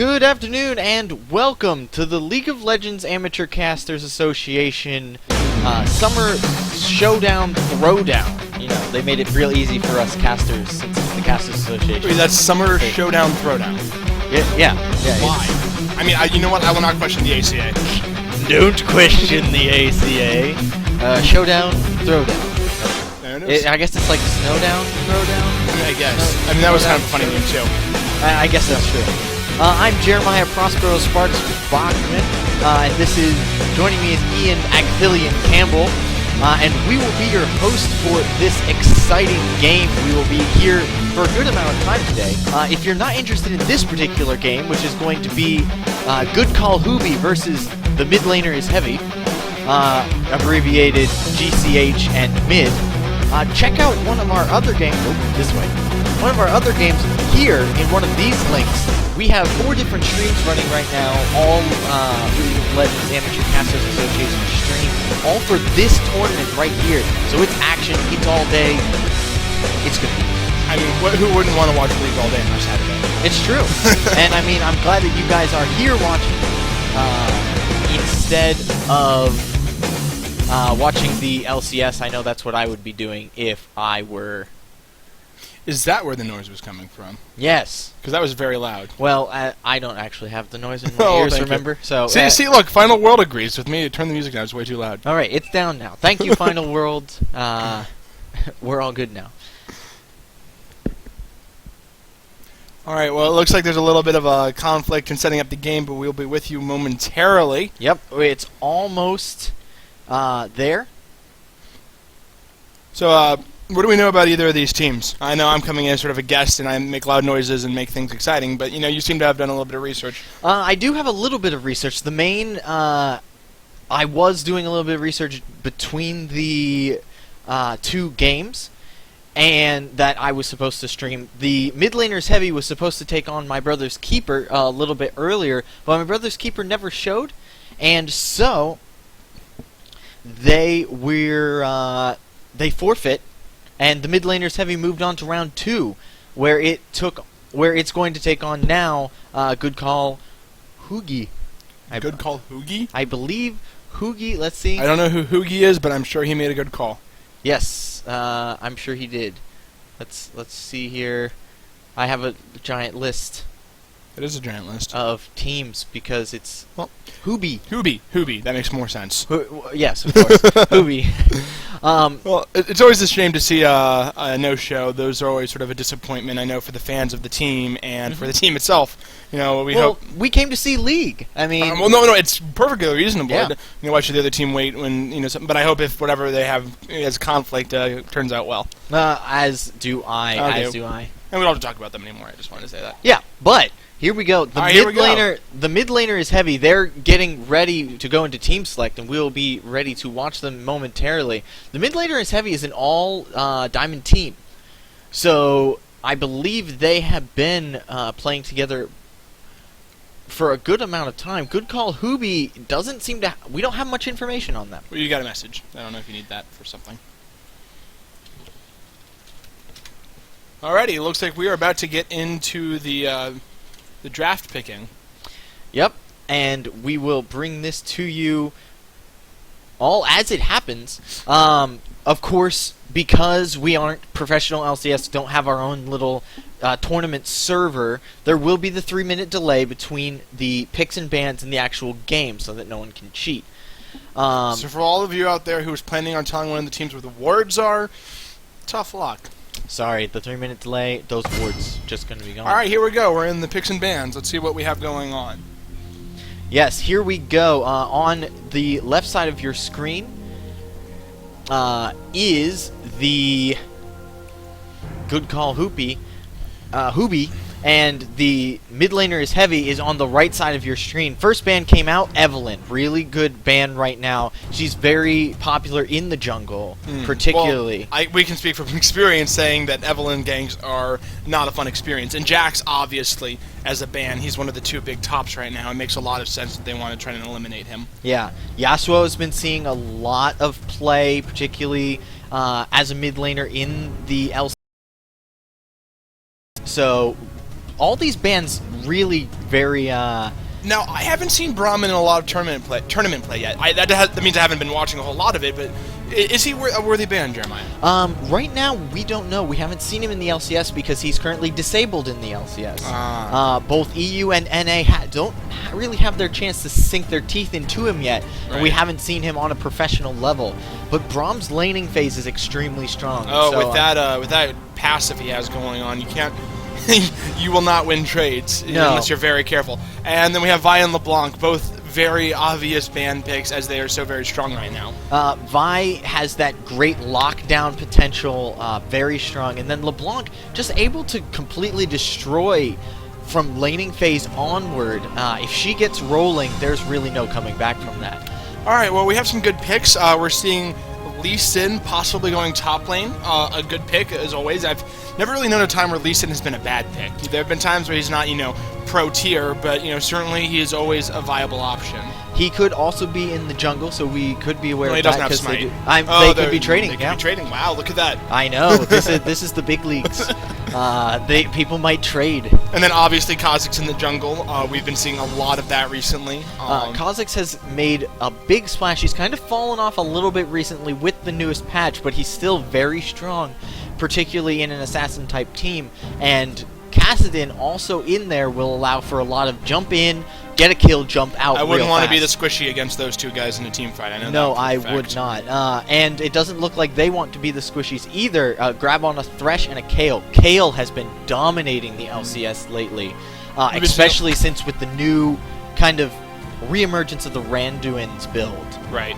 Good afternoon and welcome to the League of Legends Amateur Casters Association Summer Showdown Throwdown. You know, they made it real easy for us casters since it's the Casters Association. Wait, that's Summer Showdown Throwdown. Yeah. Why? I mean, you know what? I will not question the ACA. Don't question the ACA. Showdown Throwdown. I guess it's like Snowdown Throwdown? I guess. I mean, that was kind of a funny name, too. I guess that's true. I'm Jeremiah Prospero Sparks Bachman, and joining me is Ian Axillian Campbell, and we will be your host for this exciting game. We will be here for a good amount of time today. If you're not interested in this particular game, which is going to be Good Call Hoobie versus the Mid Laner is Heavy, abbreviated GCH and Mid, check out one of our other games. This way. One of our other games here in one of these links. We have 4 different streams running right now, all League of Legends Amateur Casters Association streams, all for this tournament right here. So it's action, it's all day, it's good. I mean, who wouldn't want to watch League all day on a Saturday? It's true. And I mean, I'm glad that you guys are here watching instead of watching the LCS. I know that's what I would be doing if I were... Is that where the noise was coming from? Yes. Because that was very loud. Well, I don't actually have the noise in my ears, remember? So see, look, Final World agrees with me. Turn the music down. It's way too loud. All right, it's down now. Thank you, Final World. We're all good now. All right, well, it looks like there's a little bit of a conflict in setting up the game, but we'll be with you momentarily. Yep, it's almost there. So, what do we know about either of these teams? I know I'm coming in as sort of a guest, and I make loud noises and make things exciting, but, you know, you seem to have done a little bit of research. I do have a little bit of research. The main, I was doing a little bit of research between the 2 games, and that I was supposed to stream. The Mid Laner's Heavy was supposed to take on My Brother's Keeper a little bit earlier, but My Brother's Keeper never showed, and so they forfeit. And the Mid Laner's Heavy moved on to round 2, where it's going to take on now Good Call Hoogie. Good Call Hoogie? I believe Hoogie. Let's see. I don't know who Hoogie is, but I'm sure he made a good call. Yes, I'm sure he did. Let's see here. I have a giant list. It is a giant list of teams because it's Hoobie. That makes more sense. Yes, of course. Hoobie. Well, it's always a shame to see a no-show. Those are always sort of a disappointment, I know, for the fans of the team and for the team itself. You know, we came to see League. I mean, well, no, it's perfectly reasonable. Yeah. You know, why should the other team wait when but I hope if whatever they have as conflict turns out well. As do I. Okay. As do I. And we don't have to talk about them anymore. I just wanted to say that. Yeah, but. Here we go. The Mid Laner is Heavy. They're getting ready to go into Team Select, and we'll be ready to watch them momentarily. The Mid Laner is Heavy is an all Diamond team, so I believe they have been playing together for a good amount of time. Good Call Hoobie doesn't seem to. We don't have much information on them. Well, you got a message. I don't know if you need that for something. Alrighty, it looks like we are about to get into the draft picking. Yep, and we will bring this to you all as it happens. Of course, because we aren't professional LCS, don't have our own little tournament server, there will be the 3-minute delay between the picks and bans and the actual game so that no one can cheat. So for all of you out there who is planning on telling one of the teams where the wards are, tough luck. Sorry, the 3-minute delay, those boards just going to be gone. Alright, here we go. We're in the picks and bans. Let's see what we have going on. Yes, here we go. On the left side of your screen is the Good Call Hoobie, and the Mid Laner is Heavy is on the right side of your screen. First ban came out, Evelyn. Really good ban right now. She's very popular in the jungle, particularly. Well, we can speak from experience saying that Evelyn gangs are not a fun experience. And Jax, obviously, as a ban, he's one of the 2 big tops right now. It makes a lot of sense that they want to try and eliminate him. Yeah. Yasuo has been seeing a lot of play, particularly as a mid laner in the LC. So all these bans really very. Now, I haven't seen Braum in a lot of tournament play yet. That means I haven't been watching a whole lot of it, but is he a worthy ban, Jeremiah? Right now, we don't know. We haven't seen him in the LCS because he's currently disabled in the LCS. Both EU and NA don't really have their chance to sink their teeth into him yet, and we haven't seen him on a professional level. But Braum's laning phase is extremely strong. Oh, so, with that passive he has going on, you can't... you will not win trades unless you're very careful. And then we have Vi and LeBlanc, both very obvious ban picks as they are so very strong right now. Vi has that great lockdown potential, very strong. And then LeBlanc just able to completely destroy from laning phase onward. If she gets rolling, there's really no coming back from that. All right, well, we have some good picks. We're seeing Lee Sin possibly going top lane. A good pick, as always. I've never really known a time where Lee Sin has been a bad pick. There have been times where he's not, pro tier, but, certainly he is always a viable option. He could also be in the jungle, so we could be aware of that. He doesn't have smite. They could be trading. They could be trading. Wow, look at that. I know. This is the big leagues. People might trade. And then obviously Kha'Zix in the jungle. We've been seeing a lot of that recently. Kha'Zix has made a big splash. He's kind of fallen off a little bit recently with the newest patch, but he's still very strong, particularly in an assassin-type team. And Kassadin also in there will allow for a lot of jump in, get a kill, jump out. I wouldn't want to be the squishy against those two guys in a team fight. I know. No, I would not. And it doesn't look like they want to be the squishies either. Grab on a Thresh and a Kayle. Kayle has been dominating the LCS lately, especially since with the new kind of reemergence of the Randuin's build. Right.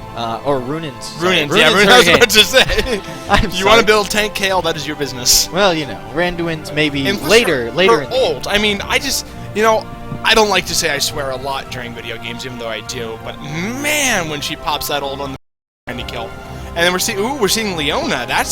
Or Runin's. Runin's, yeah, I was about to say. You want to build tank Kayle, that is your business. Well, Randuin's maybe later in the old. I mean, I just, I don't like to say I swear a lot during video games, even though I do, but man, when she pops that ult on the handy kill. And then we're seeing Leona. That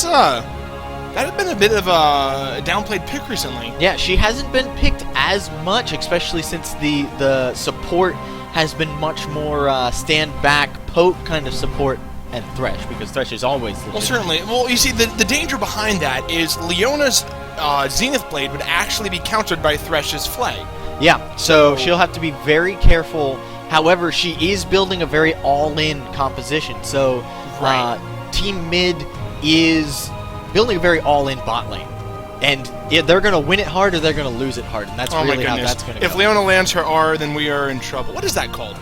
has been a bit of a downplayed pick recently. Yeah, she hasn't been picked as much, especially since the support has been much more stand back, poke kind of support and Thresh, because Thresh is always legitimate. Well, certainly. Well, you see, the danger behind that is Leona's Zenith Blade would actually be countered by Thresh's Flay. Yeah, so she'll have to be very careful. However, she is building a very all-in composition, so Team Mid is building a very all-in bot lane. And they're going to win it hard or they're going to lose it hard, and that's really how that's going to go. If Leona lands her R, then we are in trouble. What is that called?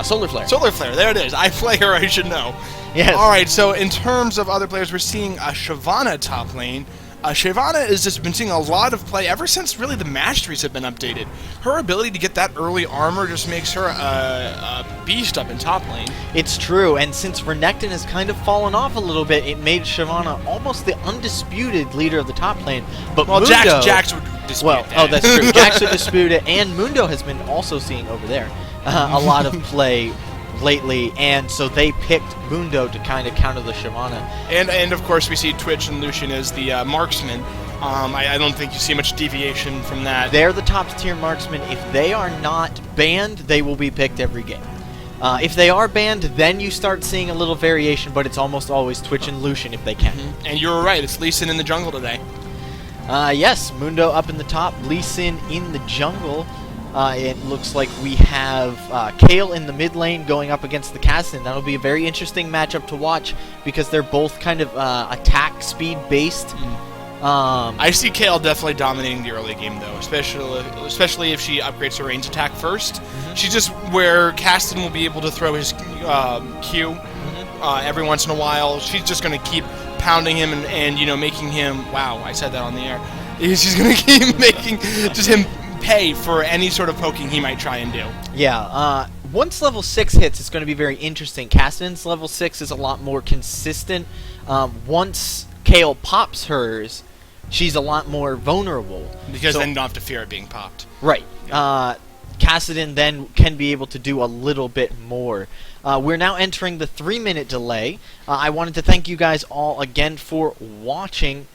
Solar Flare. Solar Flare, there it is. I play her, I should know. Yes. Alright, so in terms of other players, we're seeing Shyvana top lane. Shyvana has just been seeing a lot of play ever since really the masteries have been updated. Her ability to get that early armor just makes her a beast up in top lane. It's true, and since Renekton has kind of fallen off a little bit, it made Shyvana almost the undisputed leader of the top lane. But Mundo, Jax would dispute that. Oh, that's true. Jax would dispute it, and Mundo has been also seeing over there a lot of play lately, and so they picked Mundo to kind of counter the Shyvana. And of course we see Twitch and Lucian as the marksman. I don't think you see much deviation from that. They're the top tier marksmen. If they are not banned, they will be picked every game. If they are banned, then you start seeing a little variation, but it's almost always Twitch and Lucian if they can. And you're right, it's Lee Sin in the jungle today. Yes, Mundo up in the top, Lee Sin in the jungle. It looks like we have Kayle in the mid lane going up against the Kassadin. That'll be a very interesting matchup to watch because they're both kind of attack speed based. I see Kayle definitely dominating the early game though, especially if she upgrades her range attack first. She's just where Kassadin will be able to throw his Q every once in a while. She's just going to keep pounding him and making him. Wow, I said that on the air. She's going to keep making just him pay for any sort of poking he might try and do. Yeah, once level 6 hits, it's going to be very interesting. Kassadin's level 6 is a lot more consistent. Once Kayle pops hers, she's a lot more vulnerable. Because then you don't have to fear it being popped. Right. Kassadin then can be able to do a little bit more. We're now entering the 3-minute delay. I wanted to thank you guys all again for watching.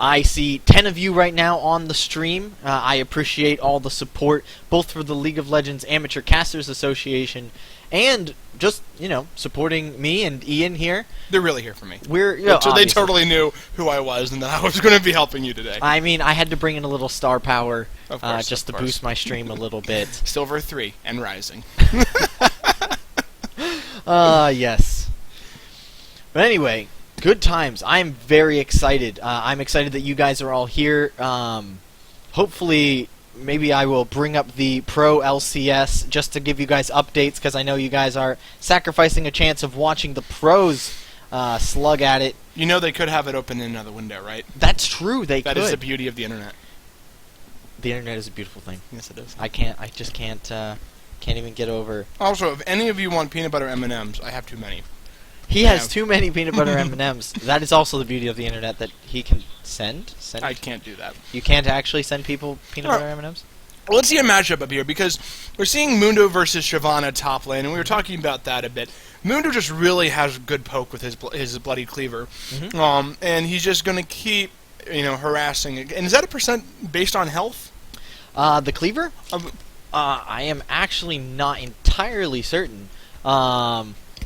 I see 10 of you right now on the stream. I appreciate all the support, both for the League of Legends Amateur Casters Association and just, supporting me and Ian here. They're really here for me. So they totally knew who I was and that I was going to be helping you today. I mean, I had to bring in a little star power just to course. boost my stream a little bit. Silver 3 and rising. Yes. But anyway, good times. I'm very excited. I'm excited that you guys are all here. Hopefully, maybe I will bring up the Pro LCS just to give you guys updates, because I know you guys are sacrificing a chance of watching the pros slug at it. You know they could have it open in another window, right? That's true. That could. That is the beauty of the internet. The internet is a beautiful thing. Yes, it is. I just can't even get over. Also, if any of you want peanut butter M&Ms, I have too many. He has too many peanut butter M&Ms. That is also the beauty of the internet, that he can send. I can't do that. You can't actually send people peanut butter M&Ms? Well, let's see a matchup up here, because we're seeing Mundo versus Shyvana top lane, and we were talking about that a bit. Mundo just really has good poke with his bloody cleaver, and he's just going to keep, harassing. And is that a percent based on health? The cleaver? I am actually not entirely certain.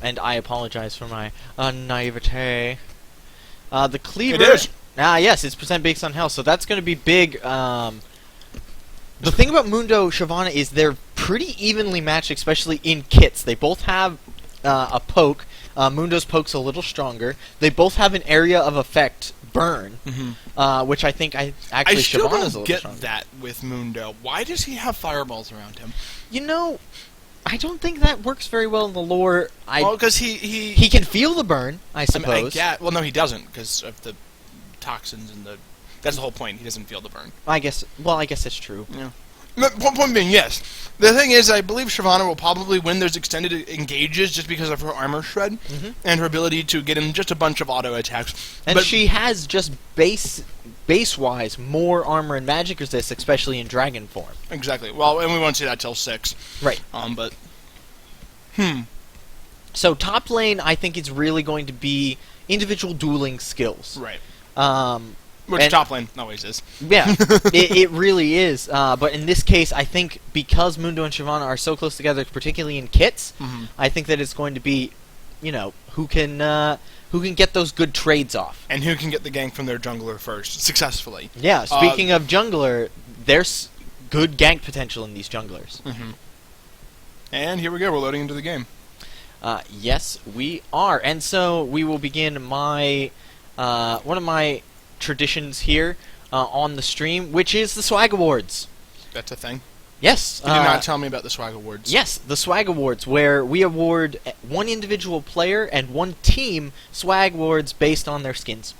And I apologize for my naivete. The cleaver... It is. Yes, it's percent based on health, so that's going to be big. The thing about Mundo Shyvana is they're pretty evenly matched, especially in kits. They both have a poke. Mundo's poke's a little stronger. They both have an area of effect burn, which I think Shyvana's a still little don't get stronger. that with Mundo. Why does he have fireballs around him? I don't think that works very well in the lore. Because he can feel the burn, I suppose. Well, no, he doesn't, because of the toxins and the... That's the whole point. He doesn't feel the burn. I guess that's true. Yeah. Point being, yes. The thing is, I believe Shyvana will probably win those extended engages just because of her armor shred and her ability to get in just a bunch of auto attacks. And she has just base-wise more armor and magic resist, especially in dragon form. Exactly. Well, and we won't see that till 6. Right. So top lane, I think it's really going to be individual dueling skills. Right. Which top lane always is. Yeah, it really is. But in this case, I think because Mundo and Shyvana are so close together, particularly in kits, I think that it's going to be, who can get those good trades off. And who can get the gank from their jungler first, successfully. Yeah, speaking of jungler, there's good gank potential in these junglers. And here we go, we're loading into the game. Yes, we are. And so we will begin one of my traditions here on the stream, which is the Swag Awards. That's a thing? Yes. You did not tell me about the Swag Awards. Yes, the Swag Awards, where we award one individual player and one team Swag Awards based on their skins.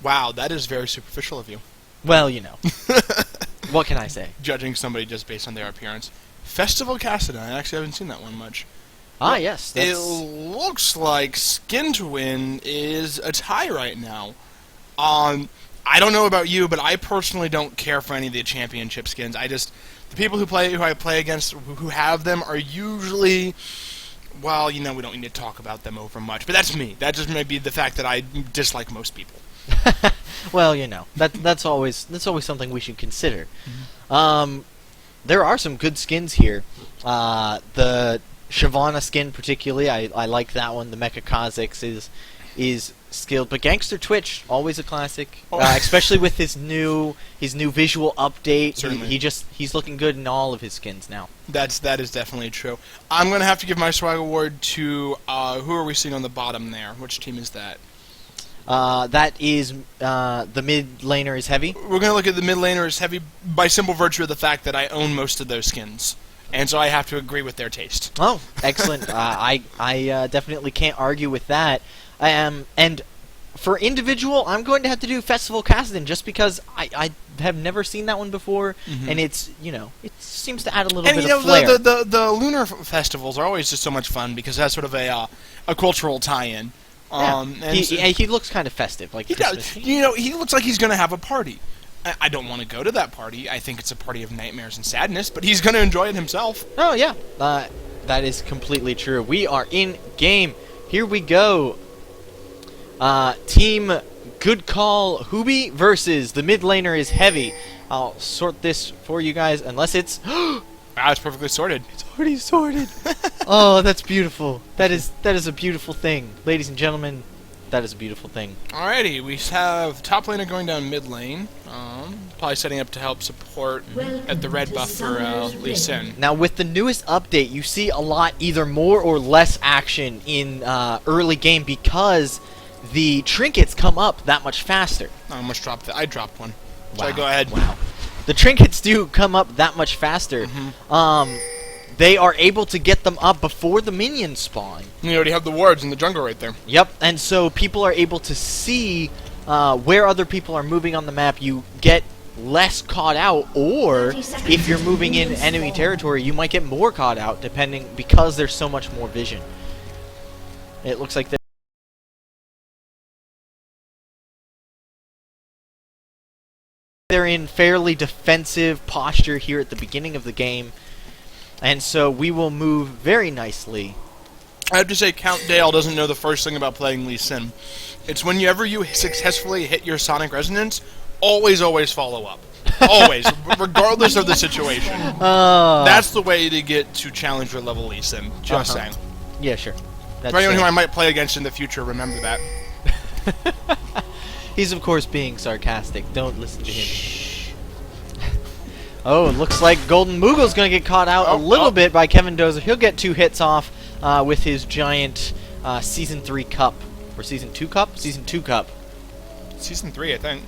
Wow, that is very superficial of you. Well, what can I say? Judging somebody just based on their appearance. Festival Cassidon, I actually haven't seen that one much. Yes. It looks like Skin to Win is a tie right now. I don't know about you, but I personally don't care for any of the championship skins. The people who I play against who have them are usually, well, we don't need to talk about them over much. But that's me. That just may be the fact that I dislike most people. Well, that's always something we should consider. There are some good skins here. The Shyvana skin particularly, I like that one. The Mecha Kha'Zix is skilled, but Gangster Twitch, always a classic, especially with his new visual update. Certainly. He's looking good in all of his skins now. That is definitely true. I'm going to have to give my Swag Award to, who are we seeing on the bottom there? Which team is that? That is, the mid laner is heavy. We're going to look at the mid laner is heavy by simple virtue of the fact that I own most of those skins. And so I have to agree with their taste. Oh, excellent. I definitely can't argue with that. And for individual, I'm going to have to do Festival Cassidon just because I have never seen that one before, and it's, it seems to add a little bit of flair. The lunar festivals are always just so much fun because that's sort of a cultural tie-in. He looks kind of festive, like he Christmas. does. He looks like he's going to have a party. I don't want to go to that party. I think it's a party of nightmares and sadness, but he's going to enjoy it himself. Oh, yeah. That is completely true. We are in game. Here we go. Team Good call, Hoobi versus the mid laner is heavy. I'll sort this for you guys, unless it's... It's perfectly sorted. It's already sorted. Oh, that's beautiful. That is a beautiful thing. Ladies and gentlemen, that is a beautiful thing. Alrighty, we have top laner going down mid lane. Probably setting up to help support at the red buff for Lee Sin. Now, with the newest update, you see a lot either more or less action in early game because the trinkets come up that much faster. I almost dropped that. I dropped one. Wow. So go ahead. Wow. The trinkets do come up that much faster. They are able to get them up before the minions spawn. You already have the wards in the jungle right there. Yep, and so people are able to see where other people are moving on the map. You get less caught out, or if you're moving in enemy territory, you might get more caught out, depending, because there's so much more vision. It looks like they're in fairly defensive posture here at the beginning of the game, and so we will move very nicely. I have to say, Count Dale doesn't know the first thing about playing Lee Sin. It's whenever you successfully hit your Sonic Resonance, always follow up. Always, regardless of the situation. That's the way to get to challenger level Lee Sin. Just saying. Yeah, sure. For anyone who I might play against in the future, remember that. He's, of course, being sarcastic. Don't listen to him. Oh, it looks like Golden Moogle's going to get caught out a little bit by Kevin Dozer. He'll get 2 hits off with his giant Season 3 cup. Or Season 2 cup? Season 2 cup. Season 3, I think.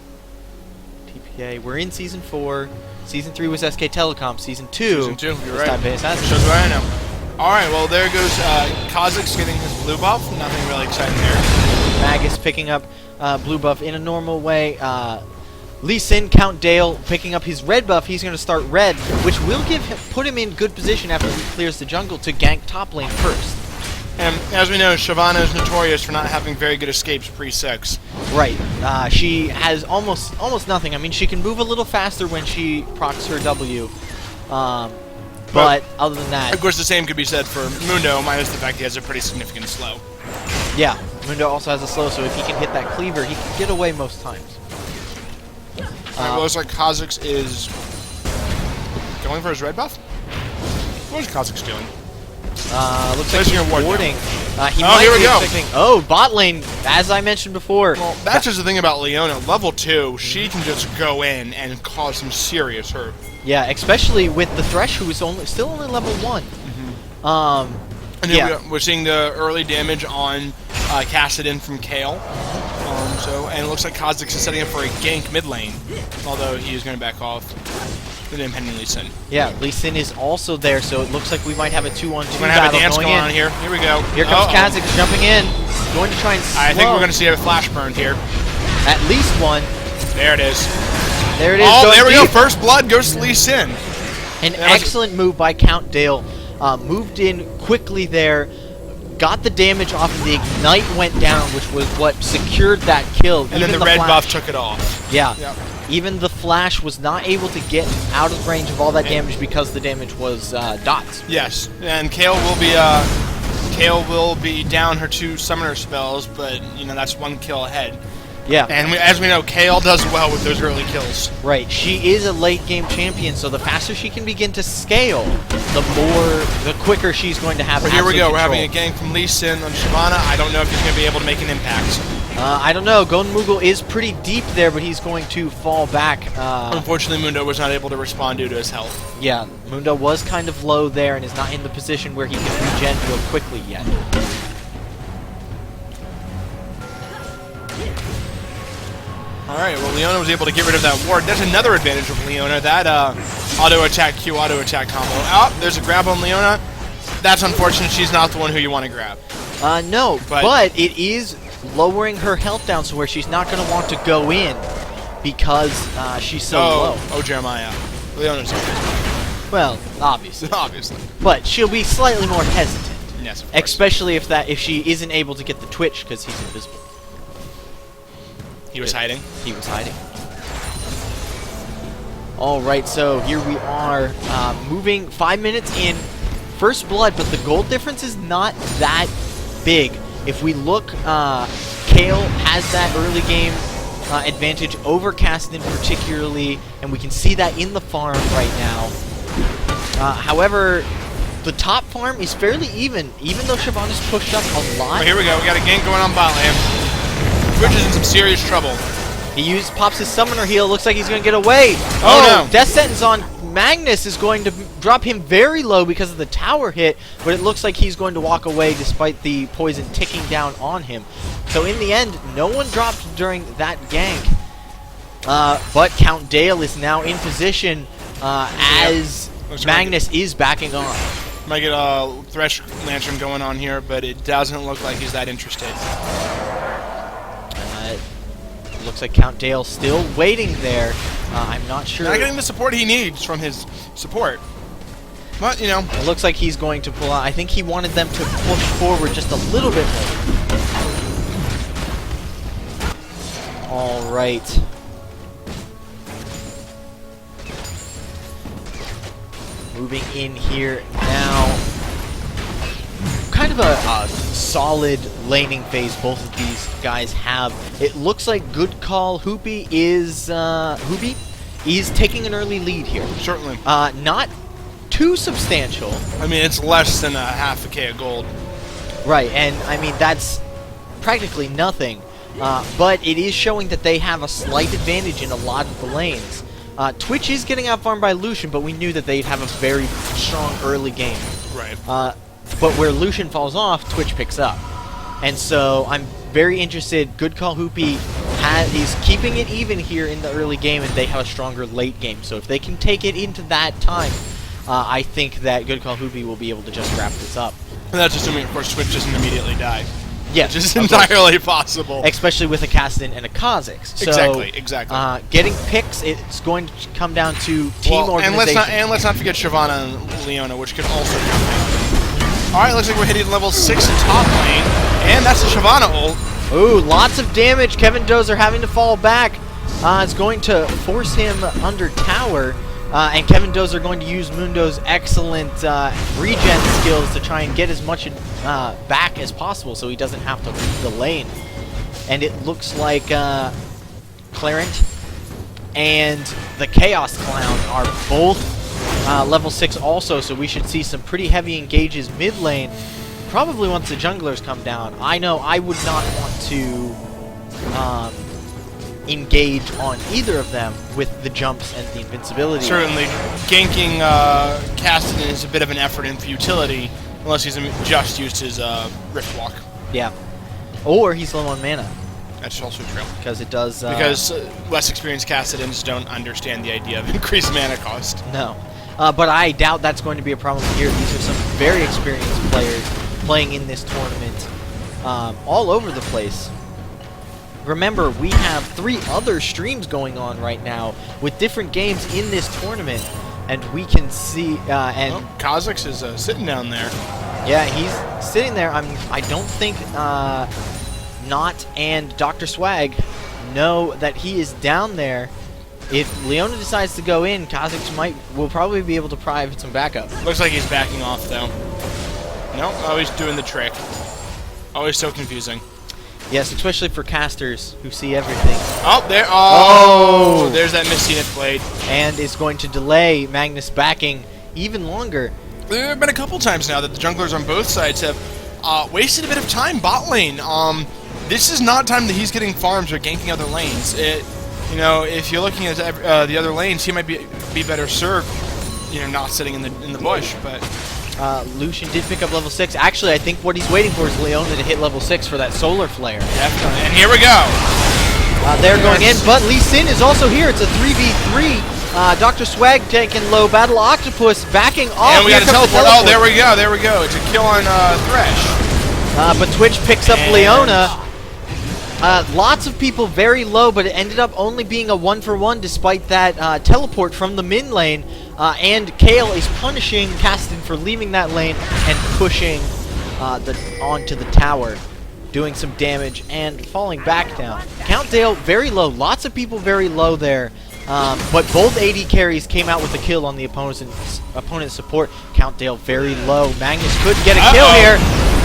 TPA. We're in Season 4. Season 3 was SK Telecom. Season 2. Season 2, you're right. Shows what I know. Alright, well, there goes Kha'Zix getting his blue buff. Nothing really exciting there. Magus picking up blue buff in a normal way. Lee Sin, Count Dale picking up his red buff. He's going to start red, which will put him in good position after he clears the jungle to gank top lane first. And as we know, Shyvana is notorious for not having very good escapes pre-6. Right. She has almost nothing. I mean, she can move a little faster when she procs her W. But other than that... Of course, the same could be said for Mundo, minus the fact he has a pretty significant slow. Yeah, Mundo also has a slow, so if he can hit that cleaver, he can get away most times. Well, it looks like Kha'Zix is going for his red buff? What is Kha'Zix doing? Looks like he's warding. He might here we go. Oh, bot lane, as I mentioned before. Well, that's just the thing about Leona. Level 2, she can just go in and cause some serious hurt. Yeah, especially with the Thresh, who is still only level 1. And then we're seeing the early damage on Kassadin from Kale. And it looks like Kha'Zix is setting up for a gank mid lane, although he is going to back off with the impending Lee Sin. Yeah, Lee Sin is also there, so it looks like we might have a 2-on-2 battle. We're going to have a dance going on here. Here we go. Here comes Kha'Zix jumping in. Going to try and slow. I think we're going to see a flash burn here. At least one. There it is. There it is. Oh, there we go. First blood goes to Lee Sin. An excellent move by Count Dale. Moved in quickly there. Got the damage off, and the Ignite went down, which was what secured that kill. And then the red buff took it off. Yeah. Yep. Even the Flash was not able to get out of range of all that damage because the damage was dots. Yes, and Kale will be down her 2 summoner spells, but you know that's 1 kill ahead. Yeah. And as we know, Kale does well with those early kills. Right. She is a late game champion, so the faster she can begin to scale, the quicker she's going to have. But here we go. We're having a gank from Lee Sin on Shyvana. I don't know if he's going to be able to make an impact. I don't know. Golden Moogle is pretty deep there, but he's going to fall back. Unfortunately, Mundo was not able to respond due to his health. Yeah, Mundo was kind of low there and is not in the position where he can regen real quickly yet. Alright, well, Leona was able to get rid of that ward. There's another advantage of Leona, that auto-attack Q, auto-attack combo. Oh, there's a grab on Leona. That's unfortunate. She's not the one who you want to grab. No, but it is lowering her health down so where she's not going to want to go in because she's so low. Oh, Jeremiah. Leona's okay. Well, obviously. Obviously. But she'll be slightly more hesitant. Yes, of course. Especially if she isn't able to get the Twitch because he's invisible. He was hiding? He was hiding. Alright, so here we are moving 5 minutes in. First blood, but the gold difference is not that big. If we look, Kale has that early game advantage over Caston particularly, and we can see that in the farm right now. However, the top farm is fairly even though Shyvana's pushed up a lot. Oh, here we go. We got a gank going on bot lane. Twitch is in some serious trouble. He pops his summoner heal. Looks like he's going to get away. Oh, no. Death Sentence on Magnus is going to drop him very low because of the tower hit, but it looks like he's going to walk away despite the poison ticking down on him. So in the end, no one dropped during that gank. But Count Dale is now in position as Magnus is backing off. Might get a Thresh Lantern going on here, but it doesn't look like he's that interested. Looks like Count Dale still waiting there. I'm not sure. Not getting the support he needs from his support. But, you know. It looks like he's going to pull out. I think he wanted them to push forward just a little bit more. All right. Moving in here now. Kind of a solid laning phase both of these guys have. It looks like Good Call Hoopy is taking an early lead here. Certainly. Not too substantial. I mean, it's less than a half a K of gold. Right, and I mean that's practically nothing. But it is showing that they have a slight advantage in a lot of the lanes. Twitch is getting out-farmed by Lucian, but we knew that they'd have a very strong early game. Right. But where Lucian falls off, Twitch picks up. And so I'm very interested. Good Call Hoopy is keeping it even here in the early game, and they have a stronger late game. So if they can take it into that time, I think that Good Call Hoopy will be able to just wrap this up. And that's assuming, of course, Twitch doesn't immediately die. Yeah, which is entirely possible. Especially with a Kassadin and a Kha'Zix. So, exactly. Getting picks, it's going to come down to team organization. And let's not forget Shyvana and Leona, which could also jump in. Alright, looks like we're hitting level 6 in top lane. And that's the Shyvana ult. Ooh, lots of damage. Kevin Dozer having to fall back. It's going to force him under tower. And Kevin Dozer going to use Mundo's excellent regen skills to try and get as much back as possible so he doesn't have to leave the lane. And it looks like Clarent and the Chaos Clown are both level 6 also, so we should see some pretty heavy engages mid lane, probably once the junglers come down. I know I would not want to engage on either of them with the jumps and the invincibility. Certainly, ganking Kassadin is a bit of an effort in futility, unless he's just used his Rift Walk. Yeah. Or he's low on mana. That's also true. Because it does... because less experienced Kassadins don't understand the idea of increased mana cost. No. But I doubt that's going to be a problem here. These are some very experienced players playing in this tournament all over the place. Remember, we have 3 other streams going on right now with different games in this tournament, and we can see... Kha'Zix is sitting down there. Yeah, he's sitting there. I don't think Not and Dr. Swag know that he is down there. If Leona decides to go in, Kha'Zix will probably be able to provide some backup. Looks like he's backing off, though. Nope, always doing the trick. Always so confusing. Yes, especially for casters who see everything. Oh, there! Oh, there's that Mystic Blade, and is going to delay Magnus backing even longer. There have been a couple times now that the junglers on both sides have wasted a bit of time bot lane. This is not time that he's getting farms or ganking other lanes. You know, if you're looking at the other lanes, he might be better served, you know, not sitting in the bush, but. Lucian did pick up level 6. Actually, I think what he's waiting for is Leona to hit level 6 for that solar flare. Definitely. And here we go. They're going in, but Lee Sin is also here. It's a 3v3. Dr. Swag taking low. Battle Octopus backing off. And we got a teleport. Oh, there we go. There we go. It's a kill on Thresh. But Twitch picks up Leona. Lots of people very low, but it ended up only being a 1-for-1 despite that teleport from the mid lane. And Kale is punishing Kassadin for leaving that lane and pushing onto the tower, doing some damage and falling back down. Count Dale very low. Lots of people very low there. But both AD carries came out with a kill on the opponent's support. Count Dale very low. Magnus could get a kill here,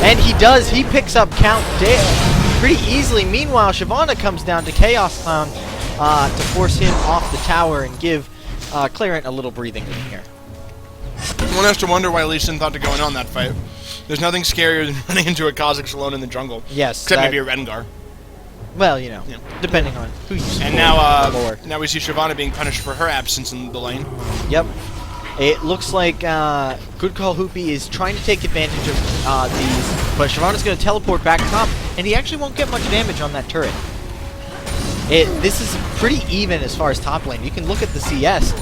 and he does. He picks up Count Dale pretty easily. Meanwhile, Shyvana comes down to Chaos Clown to force him off the tower and give Clarent a little breathing room here. One has to wonder why Lee Sin thought to go in on that fight. There's nothing scarier than running into a Kha'Zix alone in the jungle. Yes. Except maybe a Rengar. Well, you know, depending on who you support. And now we see Shyvana being punished for her absence in the lane. Yep. It looks like Good Call Hoopy is trying to take advantage of these, but Shyvana's going to teleport back top, and he actually won't get much damage on that turret. This is pretty even as far as top lane. You can look at the CS.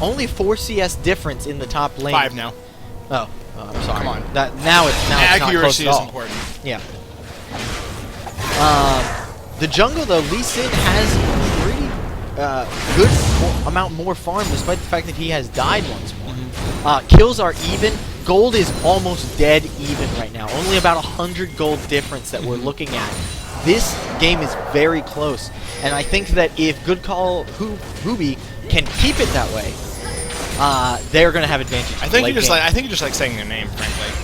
Only 4 CS difference in the top lane. 5 now. Oh, I'm sorry. Come on. Now it's not close at all. Accuracy is important. Yeah. The jungle, though, Lee Sin has pretty good amount more farm, despite the fact that he has died once more. Kills are even. Gold is almost dead even right now. Only about 100 gold difference that we're looking at. This game is very close, and I think that if Good Call Hoopy can keep it that way, they're going to have advantage. I think you just like saying their name, frankly.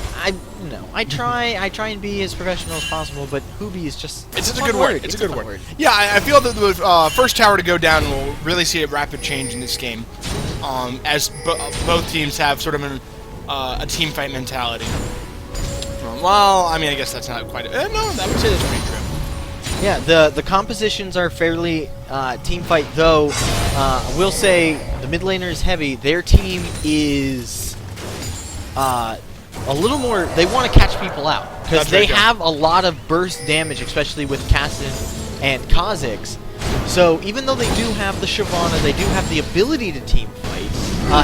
I try and be as professional as possible, but Hoopy is just it's a good word. It's a good word. Yeah, I feel that the first tower to go down will really see a rapid change in this game, as both teams have sort of a team fight mentality. Well, I mean, I guess that's not quite. No, I would say that's pretty true. Yeah, the compositions are fairly team fight, though. I will say the mid laner is heavy. Their team is a little more. They want to catch people out because they have a lot of burst damage, especially with Kassadin and Kha'Zix. So even though they do have the Shyvana, they do have the ability to team fight,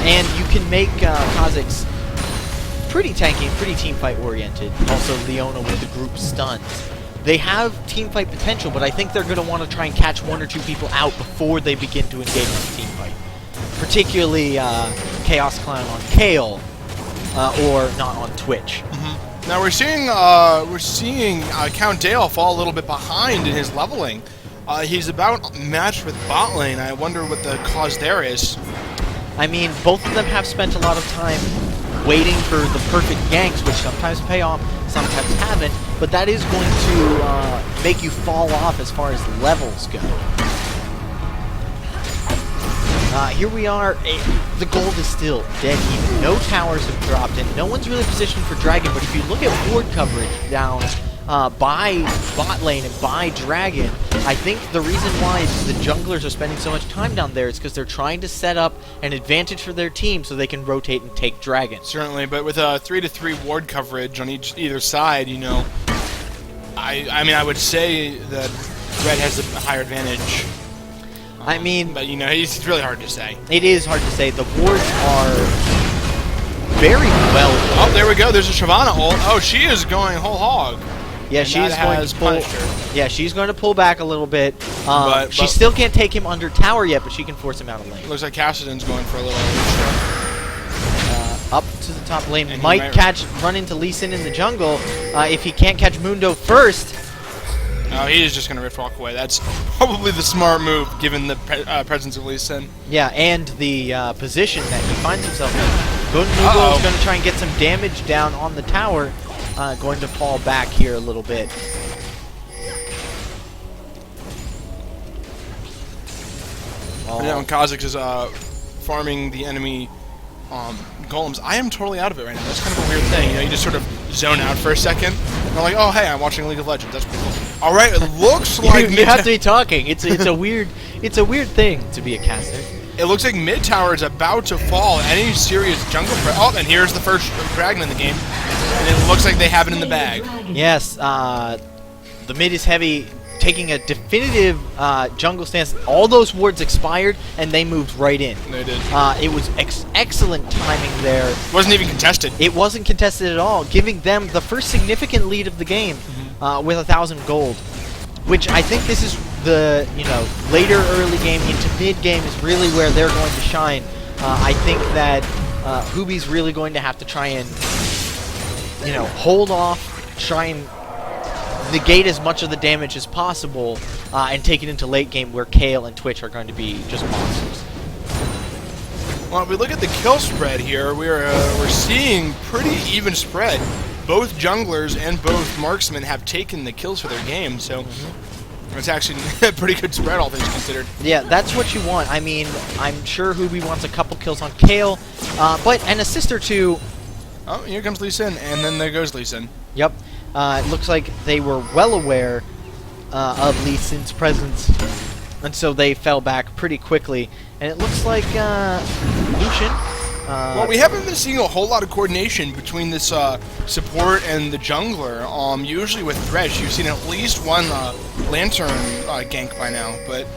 and you can make Kha'Zix pretty tanky and pretty team fight oriented. Also, Leona with the group stuns. They have team fight potential, but I think they're going to want to try and catch 1 or 2 people out before they begin to engage in the team fight. Particularly Chaos Clown on Kale, or not on Twitch. Now we're seeing Count Dale fall a little bit behind in his leveling. He's about matched with bot lane. I wonder what the cause there is. I mean, both of them have spent a lot of time waiting for the perfect ganks, which sometimes pay off, sometimes haven't, but that is going to make you fall off as far as levels go. Here we are. The gold is still dead even. No towers have dropped, and no one's really positioned for Dragon, but if you look at ward coverage down by bot lane and by Dragon, I think the reason why the junglers are spending so much time down there is because they're trying to set up an advantage for their team so they can rotate and take Dragon. Certainly, but with 3-3 ward coverage on either side, you know, I mean, I would say that Red has a higher advantage. I mean, but you know, it's really hard to say. It is hard to say. The wards are very well. Oh, there we go. There's a Shyvana ult. Oh, she is going whole hog. Yeah, she's going to pull. Yeah, she's going to pull back a little bit. She still can't take him under tower yet, but she can force him out of lane. Looks like Kassadin's going for a little. Up to the top lane, and might run into Lee Sin in the jungle if he can't catch Mundo first. No, he is just going to walk away. That's probably the smart move, given the presence of Lee Sin. Yeah, and the position that he finds himself in. Mundo is going to try and get some damage down on the tower. Going to fall back here a little bit. Now Kha'Zix is farming the enemy golems. I am totally out of it right now. That's kind of a weird thing. You know, you just sort of zone out for a second. And I'm like, oh, hey, I'm watching League of Legends. That's pretty cool. All right, it looks like you have to be talking. It's a weird thing to be a caster. It looks like mid tower is about to fall. Any serious jungle oh, and here's the first dragon in the game. And it looks like they have it in the bag. Yes, the mid is heavy, taking a definitive jungle stance. All those wards expired, and they moved right in. They did. It was excellent timing there. It wasn't even contested. It wasn't contested at all, giving them the first significant lead of the game with 1,000 gold. Which I think this is the, later early game into mid game is really where they're going to shine. I think that Hoopy's really going to have to try and, hold off, try and negate as much of the damage as possible, and take it into late game where Kale and Twitch are going to be just monsters. Well, if we look at the kill spread here, we're seeing pretty even spread. both junglers and both marksmen have taken the kills for their game, so it's actually a pretty good spread, all things considered. Yeah, that's what you want. I mean, I'm sure Hubi wants a couple kills on Kale, but an assist or two. Oh, here comes Lee Sin, and then there goes Lee Sin. Yep. It looks like they were well aware of Lee Sin's presence, and so they fell back pretty quickly. And it looks like Lucian. Well, we haven't been seeing a whole lot of coordination between this support and the jungler. Usually with Thresh, you've seen at least one Lantern gank by now, but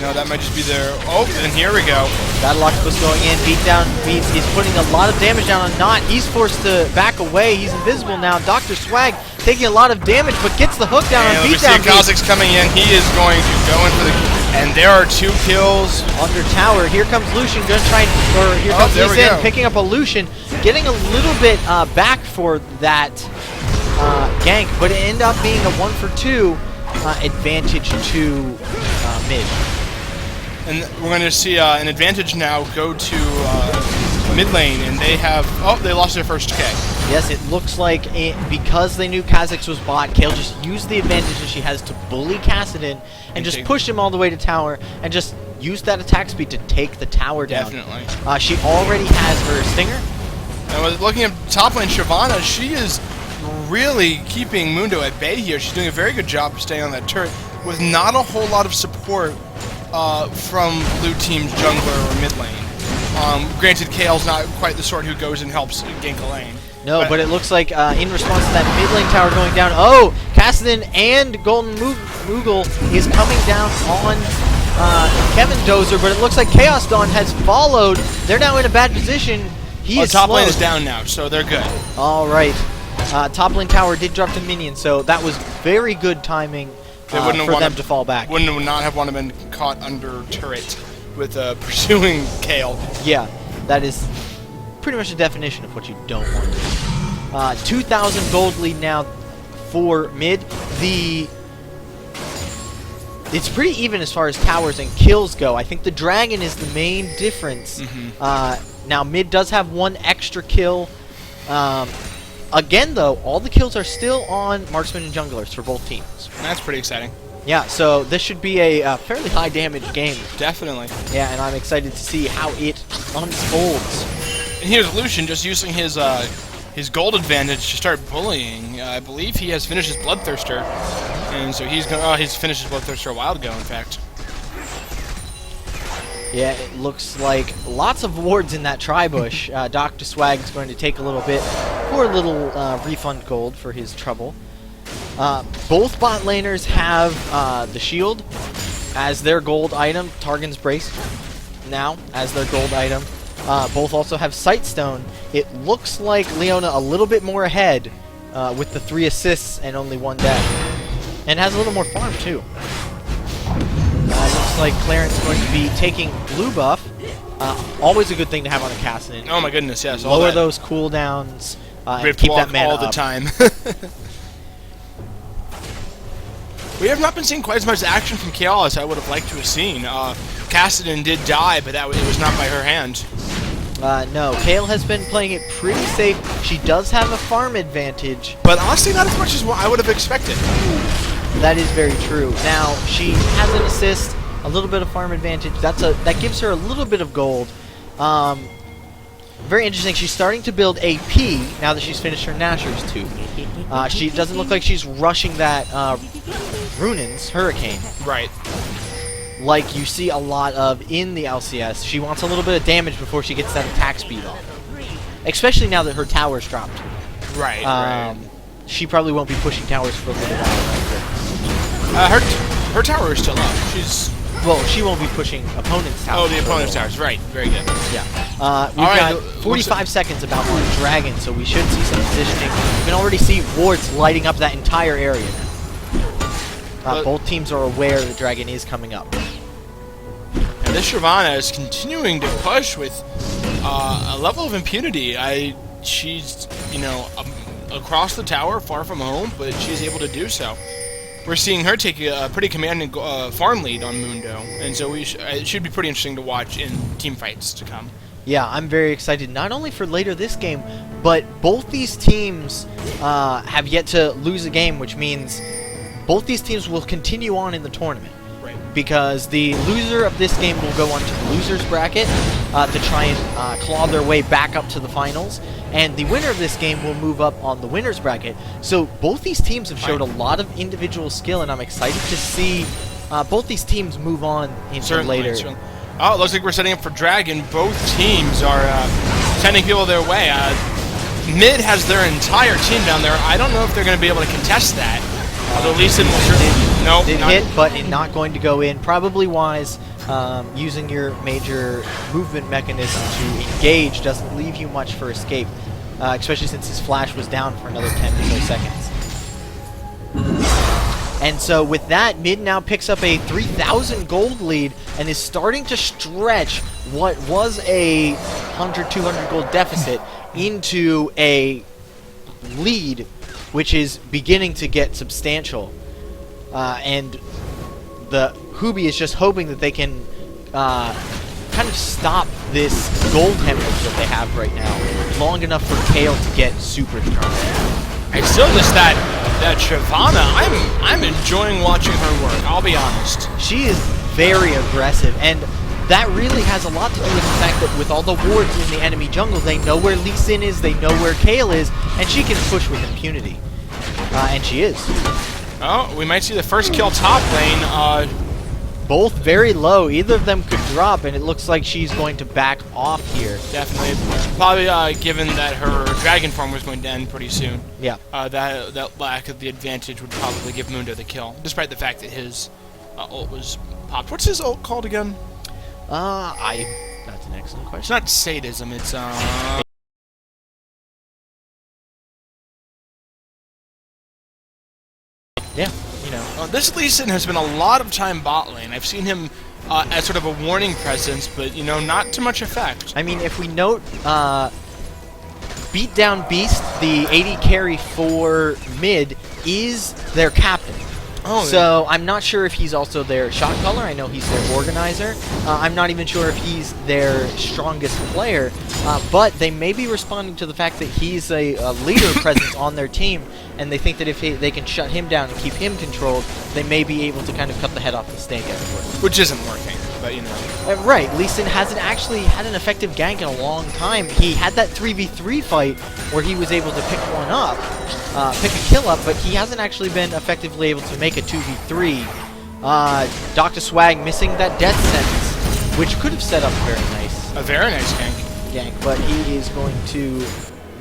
no, that might just be their... Oh, and here we go. Battle Octopus going in, beatdown, he's putting a lot of damage down on Knot. He's forced to back away, he's invisible now. Dr. Swag taking a lot of damage, but gets the hook down on beatdown. Kha'Zix coming in, he is going to go in for the... And there are 2 kills. Under tower, here comes Lucian, gonna try and... Or here comes Lee Sin, picking up a Lucian, getting a little bit back for that gank, but it ended up being a 1-for-2 advantage to mid. And we're going to see an advantage now go to mid lane, and they have... Oh, they lost their first K. Yes, it looks like because they knew Kha'Zix was bot, Kale just used the advantage that she has to bully Kassadin and just push him all the way to tower and just use that attack speed to take the tower down. Definitely. She already has her Stinger. And looking at top lane, Shyvana, she is really keeping Mundo at bay here. She's doing a very good job of staying on that turret with not a whole lot of support from blue team's jungler or mid lane. Granted, Kale's not quite the sort who goes and helps gank a lane. No, but it looks like in response to that mid lane tower going down, oh, Kassadin and Golden Moogle is coming down on Kevin Dozer, but it looks like Chaos Dawn has followed. They're now in a bad position. Top lane is down now, so they're good. All right. Top lane tower did drop the minion, so that was very good timing for them to fall back. Wouldn't not have wanted to been caught under turret with pursuing Kale. Yeah, that is pretty much the definition of what you don't want. 2,000 gold lead now for mid. It's pretty even as far as towers and kills go. I think the dragon is the main difference. Now mid does have 1 extra kill. Again, though, all the kills are still on marksmen and junglers for both teams. That's pretty exciting. Yeah, so this should be a fairly high damage game. Definitely. Yeah, and I'm excited to see how it unfolds. And here's Lucian just using his gold advantage to start bullying. I believe he has finished his Bloodthirster, and so he's going. Oh, he's finished his Bloodthirster a while ago, in fact. Yeah, it looks like lots of wards in that tri-bush. Dr. Swag is going to take a little bit for a little refund gold for his trouble. Both bot laners have the shield as their gold item. Targon's Brace now as their gold item. Both also have Sightstone. It looks like Leona a little bit more ahead with the 3 assists and only 1 death. And has a little more farm too. Looks like Clarence is going to be taking blue buff. Always a good thing to have on a Kassadin. Oh my goodness, yes. Lower those cooldowns and keep that mana all the time. We have not been seeing quite as much action from Kale as I would have liked to have seen. Kassadin did die, but it was not by her hand. No, Kale has been playing it pretty safe. She does have a farm advantage. But honestly, not as much as what I would have expected. That is very true. Now, she has an assist, a little bit of farm advantage. That gives her a little bit of gold. Very interesting. She's starting to build AP now that she's finished her Nashor's too. She doesn't look like she's rushing that Runin's Hurricane. Right. Like you see a lot of in the LCS. She wants a little bit of damage before she gets that attack speed off. Especially now that her tower's dropped. Right, right. She probably won't be pushing towers for a little Her while. tower is still up. Well, she won't be pushing opponent's towers. Oh, the opponent's towers. Right. Very good. Yeah. We've got 45 seconds about on Dragon, so we should see some positioning. We can already see wards lighting up that entire area now. Both teams are aware the Dragon is coming up. And this Shyvana is continuing to push with a level of impunity. She's, across the tower, far from home, but she's able to do so. We're seeing her take a pretty commanding farm lead on Mundo, and so it should be pretty interesting to watch in team fights to come. Yeah, I'm very excited, not only for later this game, but both these teams have yet to lose a game, which means both these teams will continue on in the tournament. Right. Because the loser of this game will go on to the loser's bracket to try and claw their way back up to the finals, and the winner of this game will move up on the winner's bracket. So both these teams have showed a lot of individual skill, and I'm excited to see both these teams move on into later. Certainly. Oh, it looks like we're setting up for Dragon. Both teams are sending people their way. Mid has their entire team down there. I don't know if they're going to be able to contest that. Although Lee Sin will certainly... Did hit, but not going to go in. Probably wise. Using your major movement mechanism to engage doesn't leave you much for escape, especially since his flash was down for another 10 or so seconds. And so with that, Mid now picks up a 3,000 gold lead and is starting to stretch what was a 100, 200 gold deficit into a lead, which is beginning to get substantial. And the Hubie is just hoping that they can kind of stop this gold hemorrhage that they have right now long enough for Kale to get super strong. I still miss that Shyvana. I'm enjoying watching her work, I'll be honest. She is very aggressive, and that really has a lot to do with the fact that with all the wards in the enemy jungle, they know where Lee Sin is, they know where Kale is, and she can push with impunity. And she is. Oh, we might see the first kill top lane. Both very low. Either of them could drop, and it looks like she's going to back off here. Definitely. Probably given that her dragon form was going to end pretty soon. Yeah. That lack of the advantage would probably give Mundo the kill, despite the fact that his ult was popped. What's his ult called again? That's an excellent question. It's not sadism, it's yeah, you know. This Lee Sin has spent a lot of time bot lane. I've seen him as sort of a warning presence, but, you know, not too much effect. I mean, if we note, Beatdown Beast, the 80 carry for Mid, is their captain. Oh, so yeah. I'm not sure if he's also their shot caller. I know he's their organizer. I'm not even sure if he's their strongest player, but they may be responding to the fact that he's a leader presence on their team, and they think that if they can shut him down and keep him controlled, they may be able to kind of cut the head off the snake, as it were. Which isn't working, but you know. Right, Lee Sin hasn't actually had an effective gank in a long time. He had that 3v3 fight where he was able to pick one up, pick a kill up, but he hasn't actually been effectively able to make a 2v3. Dr. Swag missing that death sentence, which could have set up a very nice gank, but he is going to...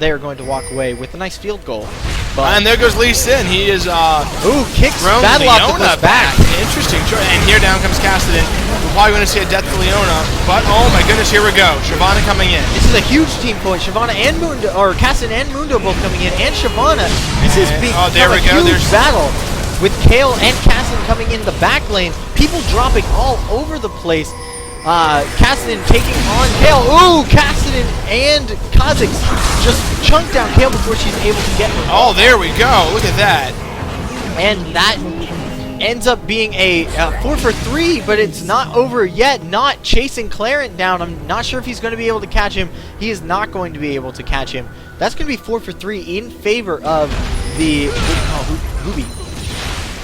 They are going to walk away with a nice field goal. But and there goes Lee Sin. He is ooh, kicks Battle Octopus back. Interesting choice. And here down comes Cassidy. We're probably going to see a death to Leona, but oh my goodness, here we go. Shyvana coming in. This is a huge team point. Shyvana and Mundo, or Cassidy and Mundo both coming in, and Shyvana. This is being a huge battle with Kale and Cassidy coming in the back lane. People dropping all over the place. Cassidy taking on Kale. Ooh, Cassidy and Kha'Zix just chunked down Kale before she's able to get her. Oh, there we go. Look at that. And that ends up being a 4 for 3, but it's not over yet. Not chasing Clarent down. I'm not sure if he's going to be able to catch him. He is not going to be able to catch him. That's going to be 4 for 3 in favor of the Hubie.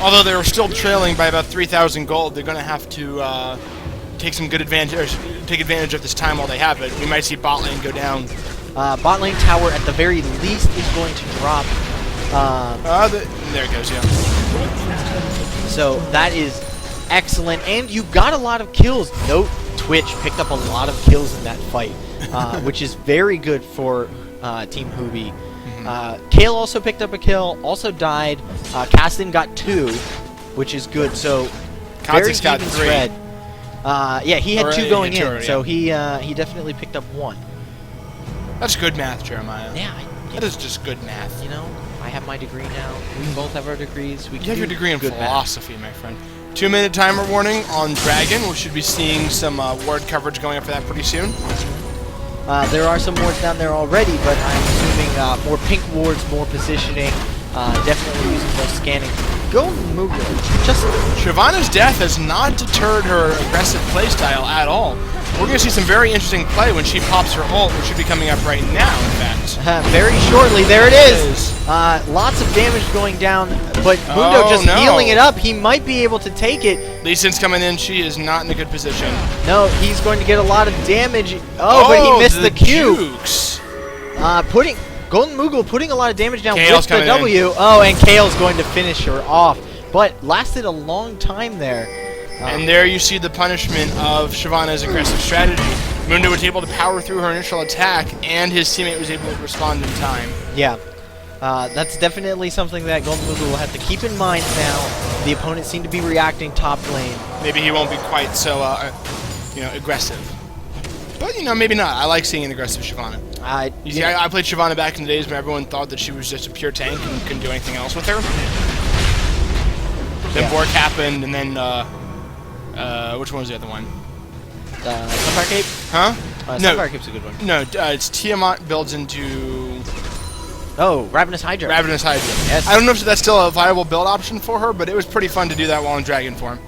Although they're still trailing by about 3,000 gold, they're going to have to take some good advantage, or take advantage of this time while they have it. We might see bot lane go down. Bot lane tower at the very least is going to drop. There it goes, yeah. So that is excellent, and you got a lot of kills. Note Twitch picked up a lot of kills in that fight, which is very good for Team Hubie. Kale also picked up a kill, also died. Cassidy got 2, which is good. So very even got 3. spread. Yeah, he had 2 going in, so yeah. he definitely picked up 1. That's good math, Jeremiah. Yeah, that is just good math. You know, I have my degree now. We both have our degrees. You have your degree in philosophy, my friend. 2-minute timer warning on Dragon. We should be seeing some ward coverage going up for that pretty soon. There are some wards down there already, but I'm assuming more pink wards, more positioning, definitely using more scanning Golden Moogle just... Shyvana's death has not deterred her aggressive playstyle at all. We're going to see some very interesting play when she pops her ult, which should be coming up right now, in fact. Very shortly. There it is. Lots of damage going down, but Mundo healing it up. He might be able to take it. Lee Sin's coming in. She is not in a good position. No, he's going to get a lot of damage. Oh, but he missed the Q. Jukes. Golden Moogle putting a lot of damage down Kale's with the W. in. Oh, and Kale's going to finish her off. But lasted a long time there. And there you see the punishment of Shyvana's aggressive strategy. Mundo was able to power through her initial attack, and his teammate was able to respond in time. Yeah. That's definitely something that Golden Moogle will have to keep in mind now. The opponents seem to be reacting top lane. Maybe he won't be quite so, aggressive. But, maybe not. I like seeing an aggressive Shyvana. I played Shyvana back in the days when everyone thought that she was just a pure tank and couldn't do anything else with her. Then Bork happened, and then, which one was the other one? Sunfire Cape? Huh? No. Sunfire Cape's a good one. No, it's Tiamat builds into... Oh, Ravenous Hydra. Ravenous Hydra. Yes. I don't know if that's still a viable build option for her, but it was pretty fun to do that while in Dragon form.